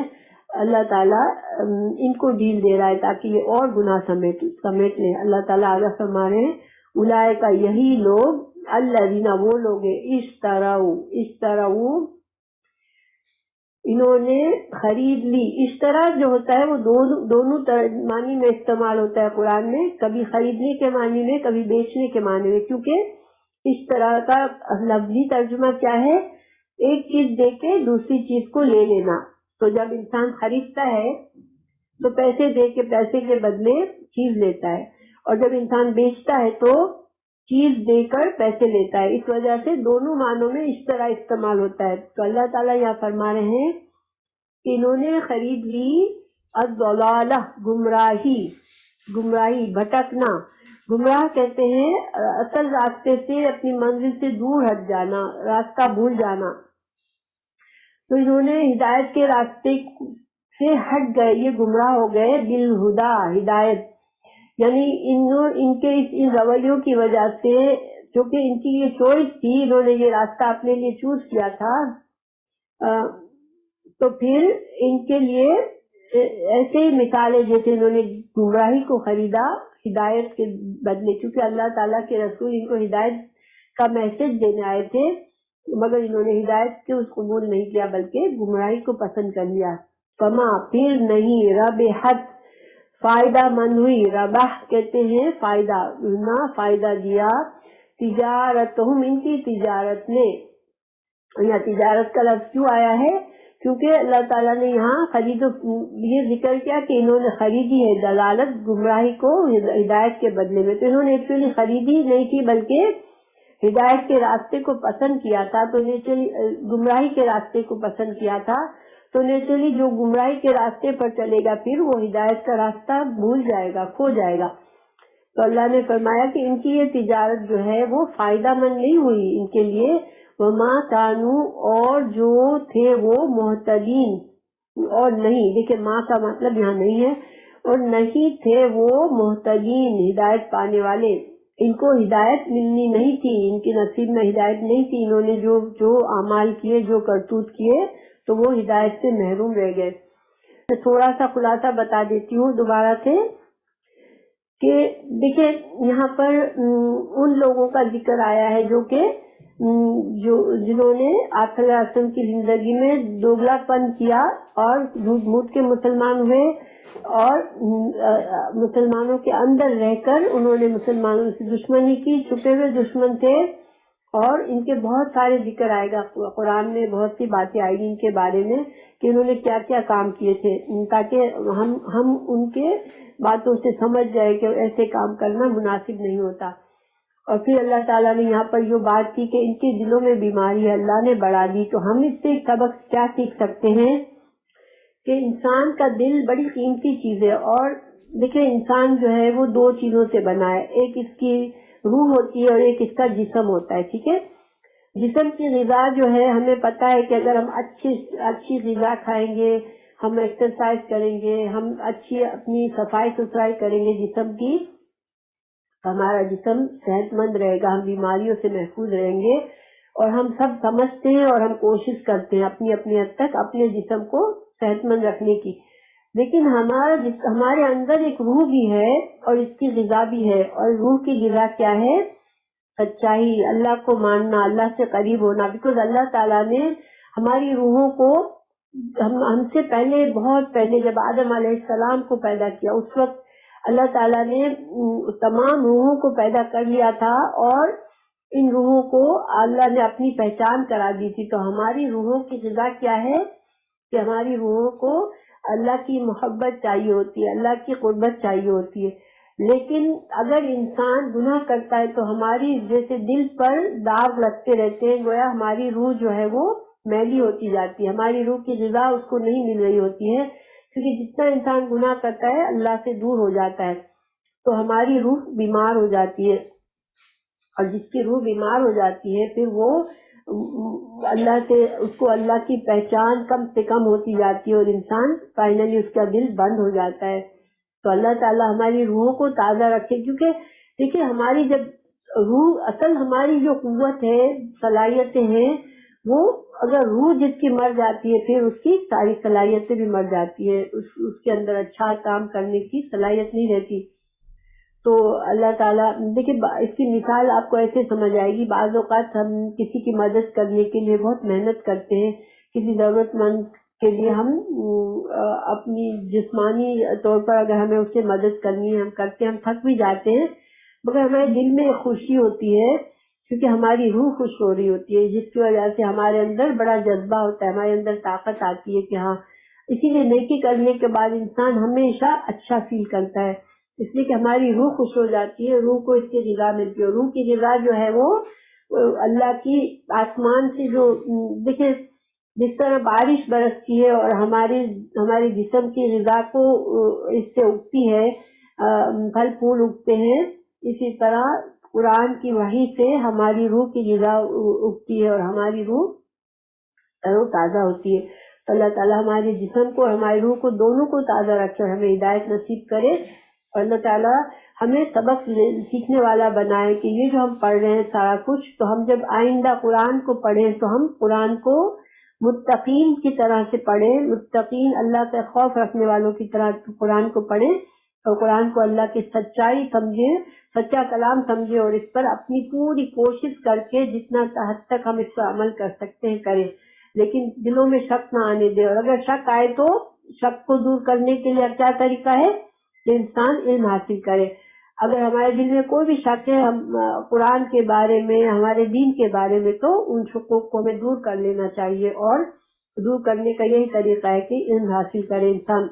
اللہ تعالیٰ ان کو ڈھیل دے رہا ہے تاکہ یہ اور گناہ سمیٹ لیں. اللہ تعالیٰ آگے فرما رہے ہیں اولئک، یہی لوگ، الذین، وہ لوگ ہیں، اشتروا، انہوں نے خرید لی. اشترا جو ہوتا ہے وہ دونوں معنی میں استعمال ہوتا ہے قرآن میں، کبھی خریدنے کے معنی میں کبھی بیچنے کے معنی میں. کیونکہ اشترا کا لفظی ترجمہ کیا ہے؟ ایک چیز دے کے دوسری چیز کو لے لینا. تو جب انسان خریدتا ہے تو پیسے دے کے پیسے کے بدلے چیز لیتا ہے، اور جب انسان بیچتا ہے تو چیز دے کر پیسے لیتا ہے، اس وجہ سے دونوں معنوں میں اس طرح استعمال ہوتا ہے۔ تو اللہ تعالیٰ یہاں فرما رہے ہیں کہ انہوں نے خرید لی الضلالہ، گمراہی، بھٹکنا۔ گمراہ کہتے ہیں اصل راستے سے، اپنی منزل سے دور ہٹ جانا، راستہ بھول جانا۔ تو انہوں نے ہدایت کے راستے سے ہٹ گئے، یہ گمراہ ہو گئے بالہدا، ہدایت، یعنی ان کے اس رویوں کی وجہ سے، چونکہ ان کی یہ چوائس تھی، انہوں نے یہ راستہ اپنے لیے چوز کیا تھا، تو پھر ان کے لیے ایسے ہی مثالیں، جیسے انہوں نے گمراہی کو خریدا ہدایت کے بدلے، کیونکہ اللہ تعالیٰ کے رسول ان کو ہدایت کا میسج دینے آئے تھے، مگر انہوں نے ہدایت کے اس قبول نہیں کیا، بلکہ گمراہی کو پسند کر لیا۔ فما، پھر نہیں، ربحت، فائدہ مند ہوئی، ربح کہتے ہیں فائدہ، نہ فائدہ دیا، تجارتہم، ان کی تجارت نے۔ یہاں تجارت کا لفظ کیوں آیا ہے؟ کیونکہ اللہ تعالیٰ نے یہاں یہ ذکر کیا کہ انہوں نے خریدی ہے دلالت، گمراہی کو ہدایت کے بدلے میں۔ تو انہوں نے ایکچولی خریدی نہیں تھی، بلکہ ہدایت کے راستے کو پسند کیا تھا، تو نیچرلی گمراہی کے راستے کو پسند کیا تھا، تو نیچرلی جو گمراہی کے راستے پر چلے گا پھر وہ ہدایت کا راستہ بھول جائے گا، کھو جائے گا۔ تو اللہ نے فرمایا کہ ان کی یہ تجارت جو ہے وہ فائدہ مند نہیں ہوئی ان کے لیے، وما کانوا، اور جو تھے وہ محتدین، اور نہیں، دیکھیں ماں کا مطلب یہاں نہیں ہے، اور نہیں تھے وہ محتدین، ہدایت پانے والے، ان کو ہدایت ملنی نہیں تھی، ان کے نصیب میں ہدایت نہیں تھی، انہوں نے جو اعمال کیے، جو کرتوت کیے، تو وہ ہدایت سے محروم رہ گئے۔ میں تھوڑا سا خلاصہ بتا دیتی ہوں دوبارہ سے کہ دیکھیں یہاں پر ان لوگوں کا ذکر آیا ہے جنہوں نے آقا صلی اللہ علیہ وسلم کی زندگی میں دوگلا پن کیا اور جھوٹ موٹ کے مسلمان ہوئے، اور مسلمانوں کے اندر رہ کر انہوں نے مسلمانوں سے دشمنی کی، چھپے ہوئے دشمن تھے، اور ان کے بہت سارے ذکر آئے گا قرآن میں، بہت سی باتیں آئے گی ان کے بارے میں کہ انہوں نے کیا کیا کام کیے تھے، تاکہ ہم ان کے باتوں سے سمجھ جائے کہ ایسے کام کرنا مناسب نہیں ہوتا۔ اور پھر اللہ تعالیٰ نے یہاں پر یہ بات کی کہ ان کے دلوں میں بیماری ہے، اللہ نے بڑھا دی۔ تو ہم اس سے ایک سبق کیا سیکھ سکتے ہیں کہ انسان کا دل بڑی قیمتی چیز ہے، اور دیکھیں انسان جو ہے وہ دو چیزوں سے بنا ہے، ایک اس کی روح ہوتی ہے اور ایک اس کا جسم ہوتا ہے، ٹھیک ہے۔ جسم کی غذا جو ہے ہمیں پتہ ہے کہ اگر ہم اچھی غذا کھائیں گے، ہم ایکسرسائز کریں گے، ہم اچھی اپنی صفائی ستھرائی کریں گے جسم کی، ہمارا جسم صحت مند رہے گا، ہم بیماریوں سے محفوظ رہیں گے۔ اور ہم سب سمجھتے ہیں اور ہم کوشش کرتے ہیں اپنی حد تک اپنے جسم کو صحت مند رکھنے کی، لیکن ہمارے اندر ایک روح بھی ہے اور اس کی غذا بھی ہے، اور روح کی غذا کیا ہے؟ سچائی، اللہ کو ماننا، اللہ سے قریب ہونا، بیکاز اللہ تعالیٰ نے ہماری روحوں کو ہم سے پہلے، بہت پہلے جب آدم علیہ السلام کو پیدا کیا، اس وقت اللہ تعالیٰ نے تمام روحوں کو پیدا کر لیا تھا، اور ان روحوں کو اللہ نے اپنی پہچان کرا دی تھی۔ تو ہماری روحوں کی غذا کیا ہے کہ ہماری روحوں کو اللہ کی محبت چاہیے ہوتی ہے، اللہ کی قربت چاہیے ہوتی ہے۔ لیکن اگر انسان گناہ کرتا ہے تو ہماری جیسے دل پر داغ لگتے رہتے ہیں، گویا ہماری روح جو ہے وہ میلی ہوتی جاتی ہے، ہماری روح کی غذا اس کو نہیں مل رہی ہوتی ہے، کیونکہ جتنا انسان گناہ کرتا ہے اللہ سے دور ہو جاتا ہے، تو ہماری روح بیمار ہو جاتی ہے، اور جس کی روح بیمار ہو جاتی ہے پھر وہ اللہ سے، اس کو اللہ کی پہچان کم سے کم ہوتی جاتی ہے، اور انسان فائنلی اس کا دل بند ہو جاتا ہے۔ تو اللہ تعالیٰ ہماری روحوں کو تازہ رکھے، کیونکہ دیکھیں ہماری جب روح، اصل ہماری جو قوت ہے، صلاحیتیں ہیں، وہ اگر روح جس کی مر جاتی ہے پھر اس کی ساری صلاحیتیں بھی مر جاتی ہے، اس کے اندر اچھا کام کرنے کی صلاحیت نہیں رہتی۔ تو اللہ تعالیٰ دیکھیں اس کی مثال آپ کو ایسے سمجھ آئے گی، بعض اوقات ہم کسی کی مدد کرنے کے لیے بہت محنت کرتے ہیں، کسی ضرورت مند کے لیے ہم اپنی جسمانی طور پر اگر ہمیں اس سے مدد کرنی ہے ہم کرتے ہیں، ہم تھک بھی جاتے ہیں، مگر ہمارے دل میں ایک خوشی ہوتی ہے کیونکہ ہماری روح خوش ہو رہی ہوتی ہے، جس کی وجہ سے ہمارے اندر بڑا جذبہ ہوتا ہے، ہمارے اندر طاقت آتی ہے کہ ہاں، اسی لیے نیکی کرنے کے بعد انسان ہمیشہ اچھا فیل کرتا ہے۔ اس لیے کہ ہماری روح خوش ہو جاتی ہے، روح کو اس کی غذا ملتی ہے. روح کی غذا جو ہے وہ اللہ کی آسمان سے جو دیکھیں جس طرح بارش برستی ہے اور ہماری جسم کی غذا کو اس سے اگتی ہے، پھل پھول اگتے ہیں، اسی طرح قرآن کی وحی سے ہماری روح کی غذا اگتی ہے اور ہماری روح تر و تازہ ہوتی ہے. تو اللہ تعالیٰ ہمارے جسم کو اور ہماری روح کو دونوں کو تازہ رکھے اور ہمیں ہدایت نصیب کرے، اور اللہ تعالیٰ ہمیں سبق سیکھنے والا بنائے کہ یہ جو ہم پڑھ رہے ہیں سارا کچھ، تو ہم جب آئندہ قرآن کو پڑھیں تو ہم قرآن کو متقین کی طرح سے پڑھیں، متقین اللہ کا خوف رکھنے والوں کی طرح قرآن کو پڑھیں اور قرآن کو اللہ کی سچائی سمجھیں، سچا کلام سمجھیں اور اس پر اپنی پوری کوشش کر کے جتنا حد تک ہم اس پر عمل کر سکتے ہیں کریں، لیکن دلوں میں شک نہ آنے دیں. اور اگر شک آئے تو شک کو دور کرنے کے لیے کیا طریقہ ہے کہ انسان علم حاصل کرے. اگر ہمارے دل میں کوئی بھی شک ہے ہم قرآن کے بارے میں، ہمارے دین کے بارے میں، تو ان شکوک کو ہمیں دور کر لینا چاہیے، اور دور کرنے کا یہی طریقہ ہے کہ علم حاصل کرے انسان.